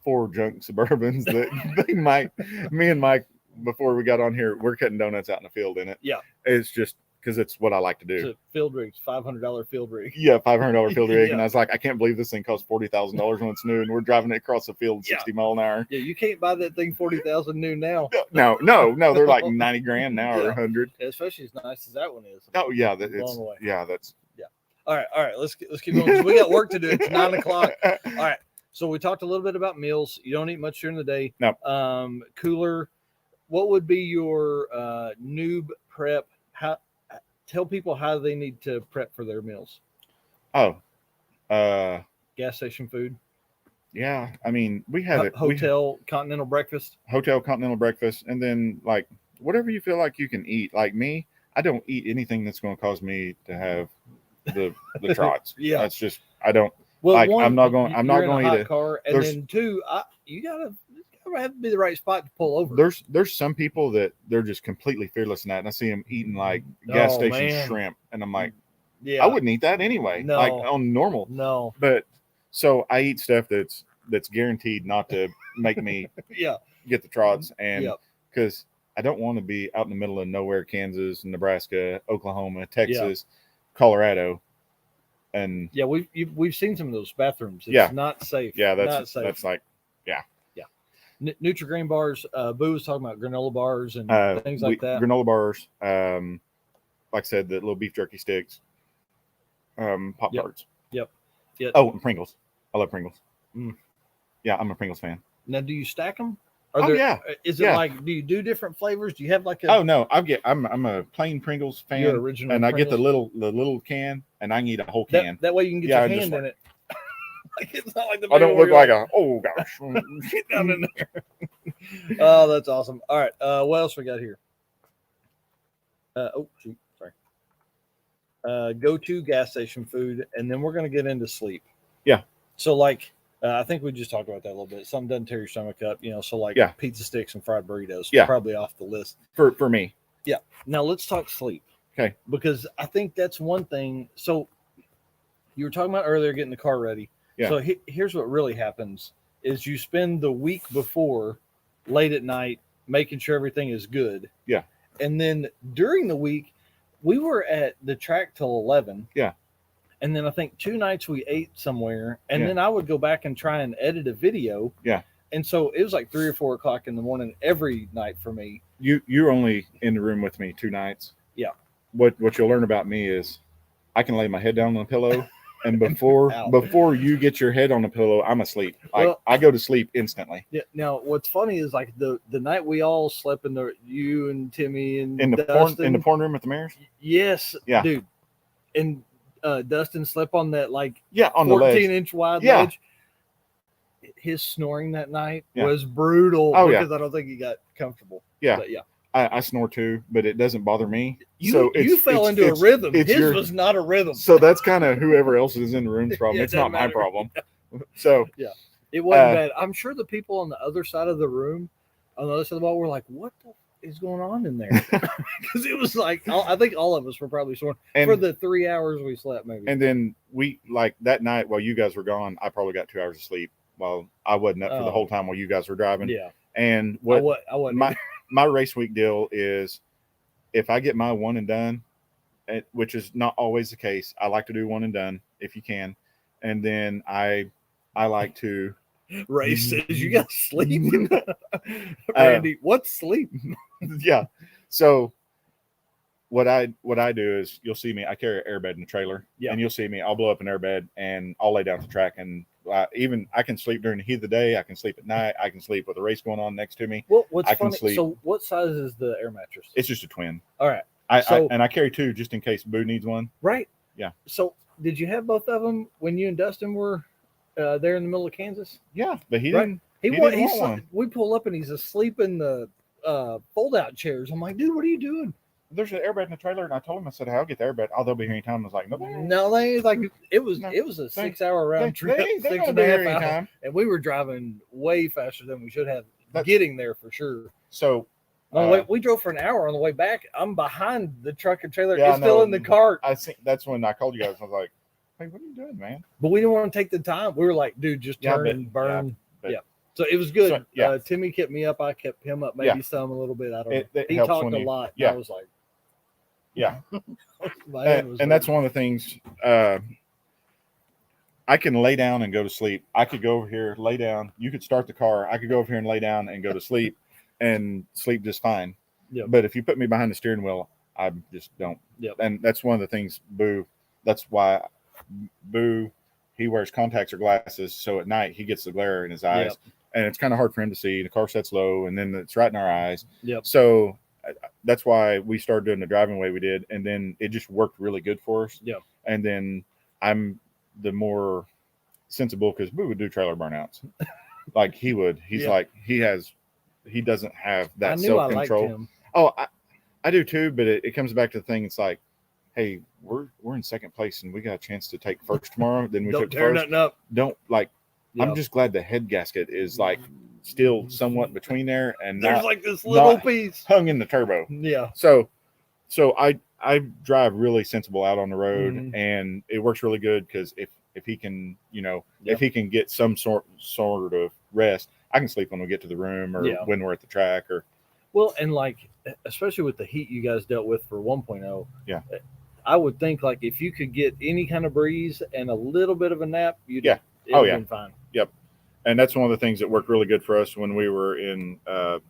B: 4 junk Suburbans that they might. Me and Mike, before we got on here, we're cutting donuts out in the field in it.
A: Yeah.
B: It's just because it's what I like to do.
A: It's a field rig, $500 field rig.
B: Yeah, $500 field rig. And I was like, I can't believe this thing costs $40,000 when it's new, and we're driving it across the field 60 mile an hour.
A: Yeah, you can't buy that thing $40,000 new now.
B: No, they're like 90 grand now or 100.
A: Yeah, especially as nice as that one is.
B: Oh yeah, that's
A: All right. Let's keep going. We got work to do. It's 9 o'clock. All right. So we talked a little bit about meals. You don't eat much during the day.
B: No.
A: Cooler. What would be your noob prep? Tell people how they need to prep for their meals. Gas station food.
B: Yeah, I mean we have it.
A: Continental breakfast.
B: Hotel continental breakfast, and then like whatever you feel like you can eat. Like me, I don't eat anything that's going to cause me to have the trots.
A: Yeah,
B: that's just I don't.
A: Well,
B: like
A: one,
B: I'm not going to eat a
A: car, and then 2, you gotta have to be the right spot to pull over.
B: There's some people that they're just completely fearless in that, and I see them eating like gas station shrimp, and I'm like, yeah, I wouldn't eat that anyway.
A: No.
B: Like on normal.
A: No.
B: But so I eat stuff that's guaranteed not to make me get the trots, and because I don't want to be out in the middle of nowhere, Kansas, Nebraska, Oklahoma, Texas, Colorado. And
A: we've seen some of those bathrooms. It's not safe.
B: Yeah,
A: not safe.
B: That's like
A: Nutri-Grain bars. Boo was talking about granola bars and things like that.
B: Granola bars. Like I said, the little beef jerky sticks. Pop Tarts.
A: Yep.
B: Oh, and Pringles. I love Pringles. Yeah, I'm a Pringles fan.
A: Now, do you stack them? Is it like? Do you do different flavors? Do you have like a?
B: Oh no, I'm a plain Pringles fan.
A: Your original.
B: And
A: Pringles?
B: I get the little can, and I can eat a whole can.
A: That way you can get your hand in it. Like it's not like the
B: I don't look like oh gosh.
A: Get down in there. Oh, that's awesome. All right. What else we got here? Sorry. Go to gas station food, and then we're going to get into sleep.
B: Yeah.
A: So like, I think we just talked about that a little bit. Something doesn't tear your stomach up, So like pizza sticks and fried burritos. Probably off the list
B: for me.
A: Yeah. Now let's talk sleep.
B: Okay.
A: Because I think that's one thing. So you were talking about earlier getting the car ready.
B: Yeah.
A: So here's what really happens is you spend the week before late at night making sure everything is good.
B: Yeah.
A: And then during the week, we were at the track till 11.
B: Yeah.
A: And then I think 2 nights we ate somewhere. And then I would go back and try and edit a video.
B: Yeah.
A: And so it was like 3 or 4 o'clock in the morning every night for me.
B: You're only in the room with me 2 nights.
A: Yeah.
B: What you'll learn about me is I can lay my head down on a pillow. And before you get your head on the pillow, I'm asleep. I go to sleep instantly.
A: Yeah. Now, what's funny is like the night we all slept you and Timmy and
B: in the
A: Dustin,
B: porn room at the Mayor's.
A: Yes.
B: Yeah.
A: Dude. And Dustin slept on that
B: on
A: 14-inch wide ledge. His snoring that night was brutal because I don't think he got comfortable.
B: Yeah.
A: But
B: I snore too, but it doesn't bother me.
A: You fell into a rhythm. His was not a rhythm.
B: So that's kind of whoever else is in the room's problem.
A: Yeah,
B: It's not my
A: matter.
B: problem. So
A: yeah, it wasn't bad. I'm sure the people on the other side of the room, on the other side of the wall, were like, "What the is going on in there?" Because it was like I think all of us were probably snoring for the 3 hours we slept, maybe.
B: And then we like that night while you guys were gone, I probably got 2 hours of sleep while I wasn't up for the whole time while you guys were driving.
A: Yeah.
B: And
A: I wasn't
B: my race week deal is, if I get my one and done, which is not always the case, I like to do one and done if you can, and then I like to
A: race says you got sleep. Randy, what's sleep?
B: Yeah. So what I do is, you'll see me, I carry an airbed in the trailer, and you'll see me, I'll blow up an airbed and I'll lay down the track, and I can sleep during the heat of the day, I can sleep at night, I can sleep with a race going on next to me.
A: Well, what's funny, so what size is the air mattress?
B: It's just a twin.
A: All right.
B: I carry two just in case Boo needs one.
A: Right.
B: Yeah.
A: So did you have both of them when you and Dustin were there in the middle of Kansas?
B: Yeah, but he didn't.
A: He's we pull up and he's asleep in the fold-out chairs. I'm like, dude, what are you doing?
B: There's an airbed in the trailer, and I told him, I said, "I'll get the airbed. They'll be here anytime." I was like,
A: "No, they like it was a 6-hour round trip, 6.5 hours, and we were driving way faster than we should have getting there for sure."
B: So,
A: we drove for an hour on the way back. I'm behind the truck and trailer. It's still in the cart.
B: I think that's when I called you guys. I was like, "Hey, what are you doing, man?"
A: But we didn't want to take the time. We were like, "Dude, just turn and burn." Yeah. So it was good. So, Timmy kept me up. I kept him up, maybe some a little bit. I don't know. He talked a lot. Yeah. I was like,
B: yeah. And that's one of the things. I can lay down and go to sleep. I could go over here, lay down. You could start the car. I could go over here and lay down and go to sleep and sleep just fine.
A: Yep.
B: But if you put me behind the steering wheel, I just don't.
A: Yep.
B: And that's one of the things, Boo. That's why Boo, he wears contacts or glasses. So at night he gets the glare in his eyes.
A: Yep.
B: And it's kind of hard for him to see. The car sets low, and then it's right in our eyes.
A: Yep.
B: So that's why we started doing the driving way we did, and then it just worked really good for us.
A: Yeah.
B: And then I'm the more sensible, because Boo would do trailer burnouts, like he would. He's like he doesn't have that self control. Oh, I do too, but it comes back to the thing. It's like, hey, we're in second place, and we got a chance to take first tomorrow. Then we
A: don't
B: took
A: tear
B: first.
A: Nothing up.
B: Don't like. I'm just glad the head gasket is like still somewhat between there, and
A: there's like this little piece
B: hung in the turbo.
A: Yeah.
B: So I drive really sensible out on the road, and it works really good, because if he can, if he can get some sort of rest, I can sleep when we get to the room, or when we're at the track, or.
A: Well, and like, especially with the heat you guys dealt with for 1.0.
B: Yeah.
A: I would think, like, if you could get any kind of breeze and a little bit of a nap, it would have been fine.
B: Yep. And that's one of the things that worked really good for us when we were in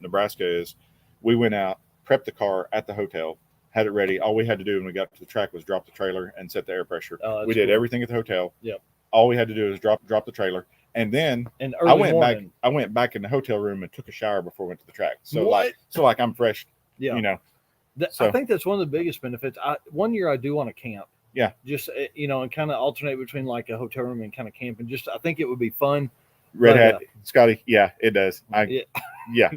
B: Nebraska, is we went out, prepped the car at the hotel, had it ready. All we had to do when we got to the track was drop the trailer and set the air pressure. We did everything at the hotel.
A: Yep.
B: All we had to do is drop the trailer. And then I went back in the hotel room and took a shower before we went to the track. So like I'm fresh.
A: Yeah. I think that's one of the biggest benefits. One year I do want to camp.
B: Yeah.
A: Just, and kind of alternate between like a hotel room and kind of camping. Just, I think it would be fun.
B: Red Hat, Scotty. Yeah, it does. Yeah.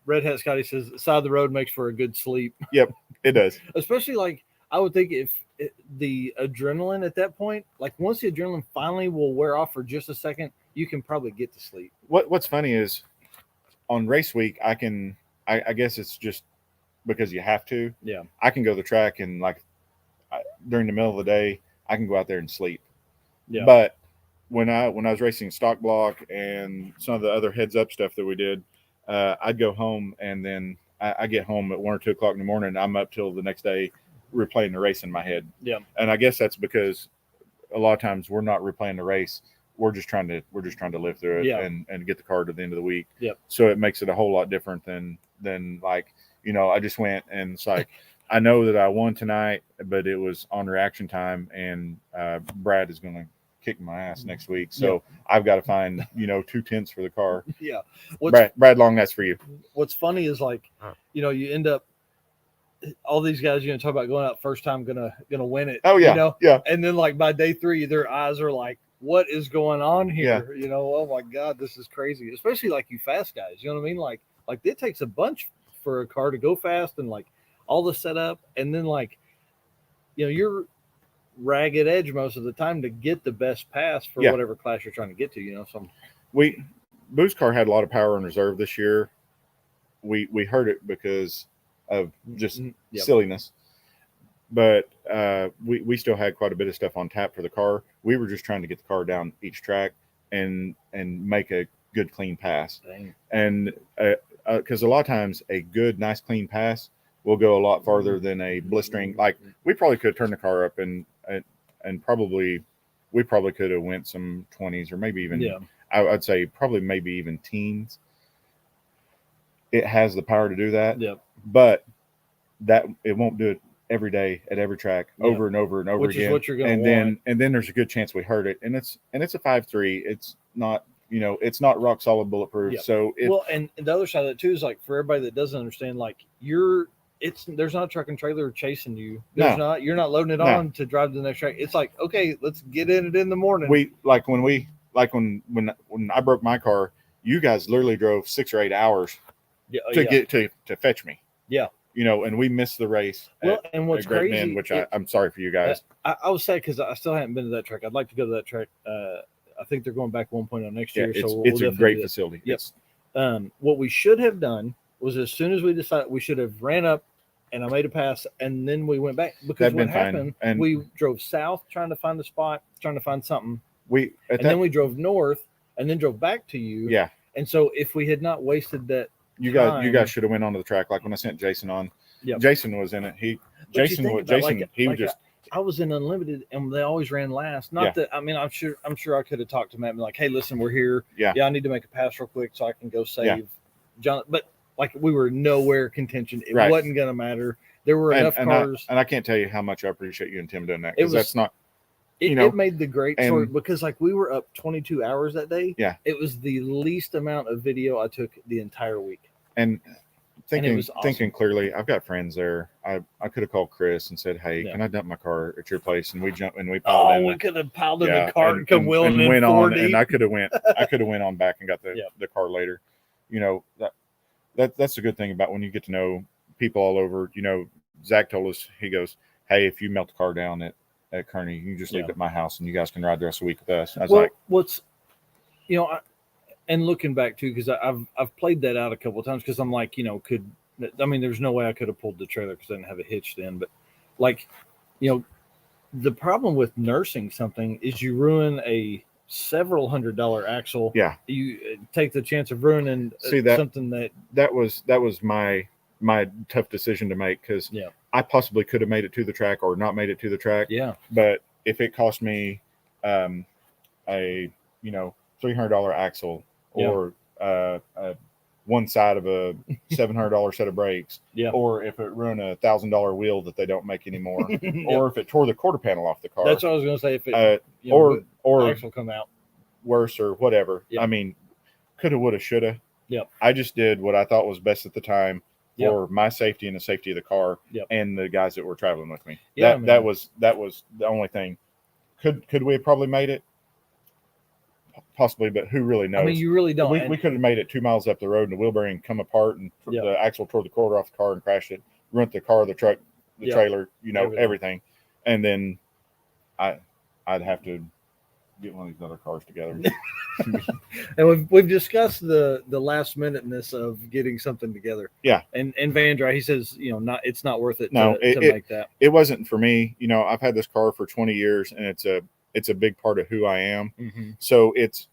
A: Red Hat Scotty says the side of the road makes for a good sleep.
B: Yep, it does.
A: Especially, like, I would think if the adrenaline at that point, like once the adrenaline finally will wear off for just a second, you can probably get to sleep.
B: What's funny is on race week, I guess it's just because you have to.
A: Yeah.
B: I can go to the track, and like during the middle of the day, I can go out there and sleep.
A: Yeah.
B: But when I was racing stock block and some of the other heads up stuff that we did, I'd go home, and then I get home at 1 or 2 o'clock in the morning, and I'm up till the next day replaying the race in my head.
A: Yeah.
B: And I guess that's because a lot of times we're not replaying the race. We're just trying to live through it and get the car to the end of the week.
A: Yep.
B: So it makes it a whole lot different than like, I just went, and it's like, I know that I won tonight, but it was on reaction time, and Brad is going to kick my ass next week. So I've got to find, 2 tenths for the car.
A: Yeah.
B: Brad Long, that's for you.
A: What's funny is, like, you end up, all these guys, talk about going out first time, gonna win it.
B: Oh yeah. Yeah.
A: And then like by day 3, their eyes are like, what is going on here? Oh my God, this is crazy. Especially like you fast guys, you know what I mean? Like it takes a bunch for a car to go fast and like all the setup, and then like, you're ragged edge most of the time to get the best pass for whatever class you're trying to get to. So
B: Boo's car had a lot of power in reserve this year. We heard it because of just silliness, but we still had quite a bit of stuff on tap for the car. We were just trying to get the car down each track and make a good clean pass.
A: Dang.
B: And because a lot of times a good nice clean pass will go a lot farther than a blistering. Like we probably could have turned the car up and probably could have went some 20s or maybe even I'd say probably maybe even teens. It has the power to do that, but that it won't do it every day at every track over and over and over
A: Which
B: again.
A: Is what you're going to want.
B: And then there's a good chance we hurt it, and it's a 5.3. It's not it's not rock solid bulletproof.
A: Yep.
B: So
A: and the other side of it too is like for everybody that doesn't understand, like there's not a truck and trailer chasing you. You're not loading it on to drive to the next track. It's like, okay, let's get in it in the morning.
B: When I broke my car, you guys literally drove 6 or 8 hours to get to fetch me.
A: Yeah.
B: And we missed the race.
A: Well, and what's crazy,
B: Bend, which I'm sorry for you guys.
A: I was sad because I still haven't been to that track. I'd like to go to that track. I think they're going back 1.0 next year. So
B: it's a great facility.
A: Yes. What we should have done was as soon as we decided, we should have ran up and I made a pass and then we went back because what happened, we drove south trying to find a spot, trying to find something. Then we drove north and then drove back to you.
B: Yeah.
A: And so if we had not wasted that,
B: you guys should have went onto the track. Like when I sent Jason on, Jason was in it. I
A: was in Unlimited and they always ran last. Not that, I mean, I'm sure I could have talked to Matt and been like, hey, listen, we're here. Yeah. I need to make a pass real quick so I can go save John. But like we were nowhere contention. It wasn't going to matter. There were enough cars.
B: I can't tell you how much I appreciate you and Tim doing that. Because that's not,
A: it made the great story because like we were up 22 hours that day. Yeah. It was the least amount of video I took the entire week.
B: And thinking clearly, I've got friends there. I could have called Chris and said, hey, can I dump my car at your place? And we piled in.
A: We could have piled in the car and come wheeling in
B: went
A: 4D.
B: on. And I could have went on back and got the car later. That's a good thing about when you get to know people all over. Zach told us, he goes, hey, if you melt the car down at Kearney, you can just leave it at my house and you guys can ride the rest of the week with us. I was
A: and looking back too, because I've played that out a couple of times because I'm like, there's no way I could have pulled the trailer because I didn't have a hitch then. But like, the problem with nursing something is you ruin a several $100 axle. Yeah, you take the chance of ruining something
B: that was my tough decision to make because I possibly could have made it to the track or not made it to the track. Yeah, but if it cost me a $300 axle or one side of a $700 set of brakes, or if it ruined a $1,000 wheel that they don't make anymore, or if it tore the quarter panel off the car.
A: That's what I was going to say. If it,
B: or
A: axle come out
B: worse or whatever. I mean, coulda, woulda, shoulda. Yep. I just did what I thought was best at the time for my safety and the safety of the car and the guys that were traveling with me. That was the only thing. Could we have probably made it? Possibly, but who really knows?
A: I mean, you really don't.
B: We could have made it 2 miles up the road and the wheel bearing come apart and the axle tore the quarter off the car and crashed it, ruined the car, the truck, the trailer, everything. And then I'd have to get one of these other cars together.
A: And we've discussed the last minuteness of getting something together. Yeah. And Vandra, he says, it's not worth it to make that.
B: It wasn't for me. I've had this car for 20 years and it's a big part of who I am. Mm-hmm. So it's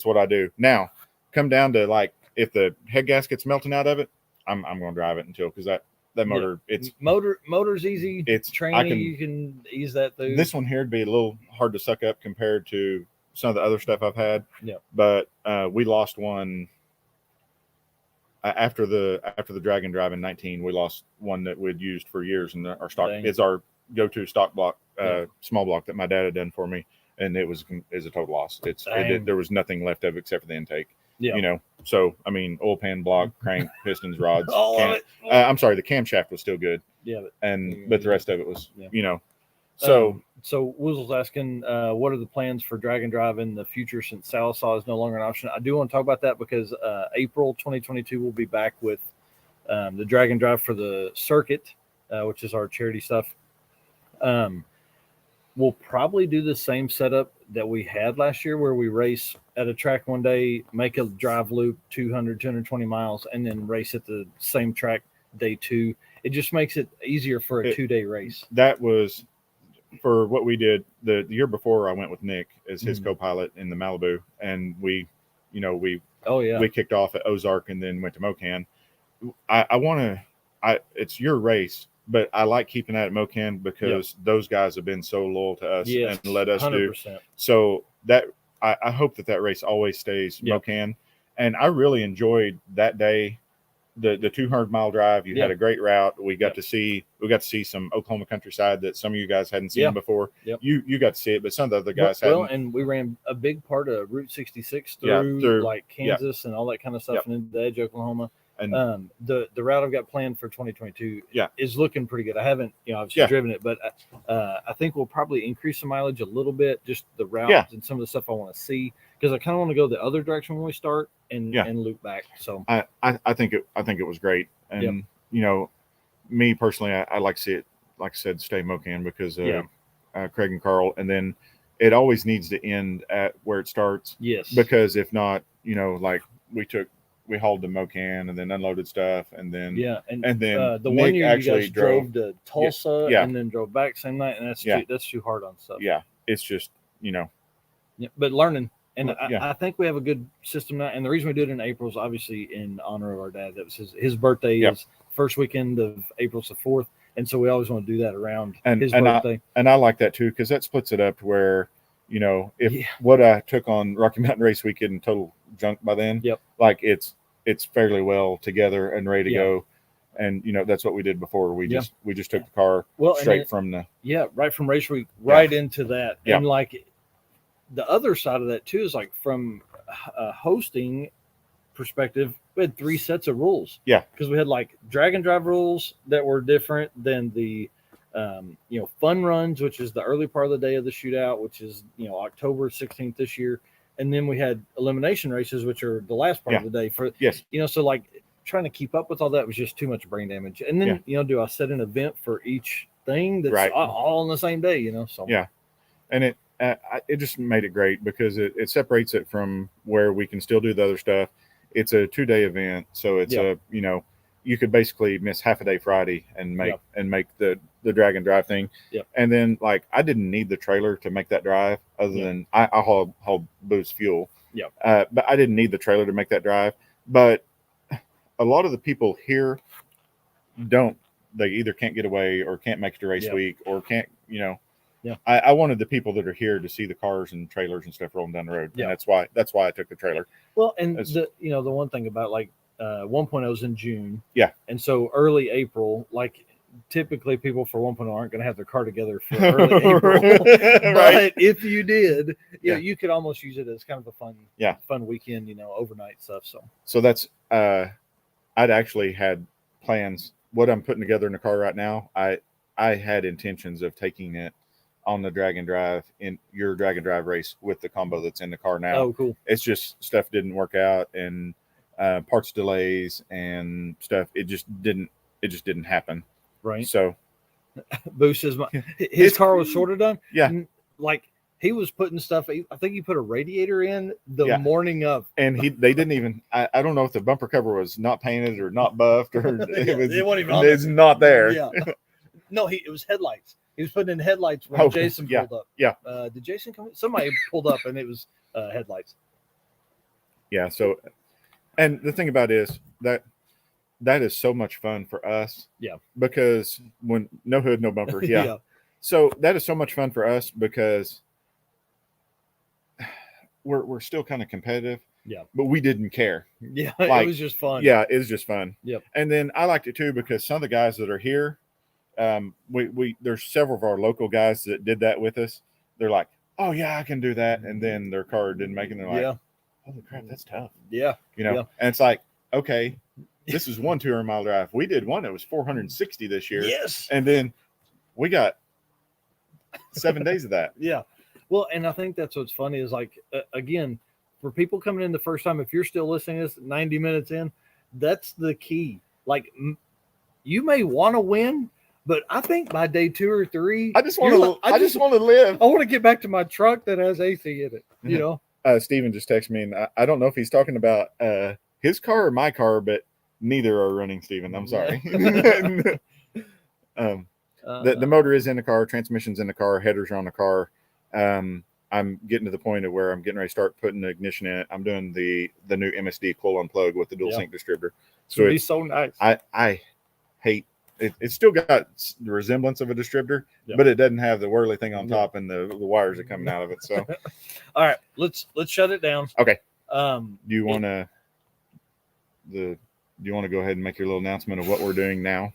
B: what I do. Now, come down to like if the head gasket's melting out of it, I'm going to drive it until because that motor
A: motor's easy. It's training. You can ease that through.
B: This one here would be a little hard to suck up compared to some of the other stuff I've had. Yeah. But we lost one after the Dragon Drive in 19. We lost one that we'd used for years, and our stock is our go-to stock block, small block that my dad had done for me, and it was a total loss. There was nothing left of it except for the intake. Yeah. So I mean, oil pan, block, crank, pistons, rods. All of it. I'm sorry, the camshaft was still good. Yeah. But the rest of it was, So
A: Woozle's asking, what are the plans for Drag and Drive in the future since Salisaw is no longer an option? I do want to talk about that because April 2022 we'll be back with the drag and drive for the circuit, which is our charity stuff. We'll probably do the same setup that we had last year, where we race at a track one day, make a drive loop 220 miles, and then race at the same track day 2. It just makes it easier for a 2-day race.
B: That was for what we did the year before. I went with Nick as his co-pilot in the Malibu, and we kicked off at Ozark and then went to Mocan. It's your race, but I like keeping that at Mocan because those guys have been so loyal to us and let us 100%. Do. So that I hope that race always stays Mocan. And I really enjoyed that day, the 200-mile drive. You had a great route. We got to see some Oklahoma countryside that some of you guys hadn't seen before. You got to see it, but some of the other guys hadn't. Well,
A: and we ran a big part of Route 66 through like Kansas and all that kind of stuff, and into the edge of Oklahoma. And the route I've got planned for 2022 is looking pretty good. I haven't obviously driven it, but I think we'll probably increase the mileage a little bit, just the routes and some of the stuff I want to see, because I kind of want to go the other direction when we start and loop back. So
B: I think it was great, and me personally, I like to see it, like I said, stay Mocan because Craig and Carl, and then it always needs to end at where it starts.
A: Yes,
B: because if not, like we hauled to Mocan and then unloaded stuff, and then and then
A: the
B: Nick
A: one year
B: actually
A: you guys drove to Tulsa and then drove back same night, and that's too hard on stuff.
B: Yeah, it's just
A: but learning, and I think we have a good system now. And the reason we do it in April is obviously in honor of our dad. That was his birthday is first weekend of April's the 4th, and so we always want to do that around his birthday.
B: I like that too, because that splits it up to where if what I took on Rocky Mountain Race Weekend in total junk by then, like it's fairly well together and ready to go. And that's what we did before. We just took the car straight from the
A: right from race week right into that. And like the other side of that too is like from a hosting perspective, we had 3 sets of rules. Because we had like drag and drive rules that were different than the fun runs, which is the early part of the day of the shootout, which is October 16th this year. And then we had elimination races, which are the last part of the day for so like trying to keep up with all that was just too much brain damage. And then do I set an event for each thing that's all on the same day, so
B: and it just made it great because it separates it from where we can still do the other stuff. It's a 2-day event, so it's you could basically miss half a day Friday and make the drag and drive thing. And then like I didn't need the trailer to make that drive, other than I haul boost fuel. But I didn't need the trailer to make that drive. But a lot of the people here they either can't get away or can't make it to race week or can't, I wanted the people that are here to see the cars and trailers and stuff rolling down the road. And that's why I took the trailer.
A: Well, and the one thing about like 1.0 is in June. And so early April, like typically people for 1.0 aren't going to have their car together for early April. But if you did, you could almost use it as kind of a fun weekend, overnight stuff.
B: So that's, I'd actually had plans. What I'm putting together in the car right now, I had intentions of taking it on the drag and drive in your drag and drive race with the combo that's in the car now.
A: Oh, cool.
B: It's just stuff didn't work out, and parts delays and stuff. It just didn't happen.
A: Right.
B: So
A: Boost says his car was sort of done. Like he was putting stuff. I think he put a radiator in the morning of,
B: and they didn't even. I don't know if the bumper cover was not painted or not buffed or it wasn't even. It's not there.
A: No, it was headlights. He was putting in headlights when Jason pulled up. Did Jason come? Somebody pulled up and it was headlights.
B: Yeah. So, and the thing about it is that is so much fun for us. Because when no hood, no bumper. So that is so much fun for us because we're still kind of competitive. But we didn't care.
A: It was just fun.
B: It was just fun.
A: Yep.
B: And then I liked it too because some of the guys that are here, there's several of our local guys that did that with us. They're like, oh yeah, I can do that. And then their car didn't make it. And they're like, holy crap, that's tough. And it's like, okay, this is 1 200-mile drive. We did one that was 460 this year.
A: Yes.
B: And then we got 7 days of that.
A: Well, and I think that's what's funny is like, again, for people coming in the first time, if you're still listening to this 90 minutes in, that's the key. Like you may want to win, but I think by day 2 or 3,
B: I just want to. I just want to live.
A: I want to get back to my truck that has AC in it. You know.
B: Steven just texted me, and I don't know if he's talking about his car or my car, but neither are running. Steven, I'm sorry. The motor is in the car, transmission's in the car, headers are on the car. I'm getting to the point of where I'm getting ready to start putting the ignition in it. I'm doing the new MSD coil unplug with the dual sync distributor. So
A: it'd be so nice.
B: I hate it. It's still got the resemblance of a distributor, but it doesn't have the whirly thing on top and the wires that coming out of it. So,
A: all right, let's shut it down.
B: Okay. Do you want to go ahead and make your little announcement of what we're doing now?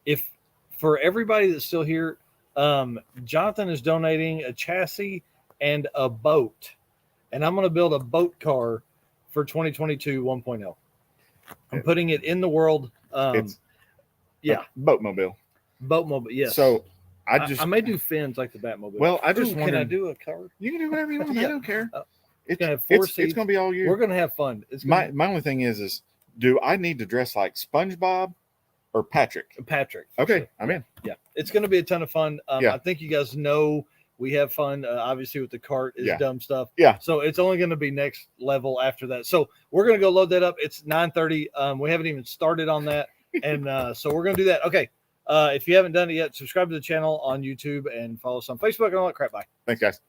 A: If for everybody that's still here, Jonathan is donating a chassis and a boat, and I'm going to build a boat car for 2022 1.0. I'm putting it in the world.
B: It's boatmobile.
A: Yes.
B: So
A: I may do fins like the Batmobile.
B: Well, I just
A: can I do a car?
B: You can do whatever you want. I don't care.
A: It's gonna have 4 seats.
B: It's gonna be all year.
A: We're gonna have fun.
B: My only thing is do I need to dress like SpongeBob or Patrick?
A: Patrick.
B: Okay,
A: sure.
B: I'm in.
A: Yeah, it's gonna be a ton of fun. I think you guys know we have fun. Obviously, with the cart is dumb stuff.
B: Yeah.
A: So it's only going to be next level after that. So we're going to go load that up. It's 9:30. We haven't even started on that, and so we're going to do that. Okay. If you haven't done it yet, subscribe to the channel on YouTube and follow us on Facebook and all that crap. Bye.
B: Thanks, guys.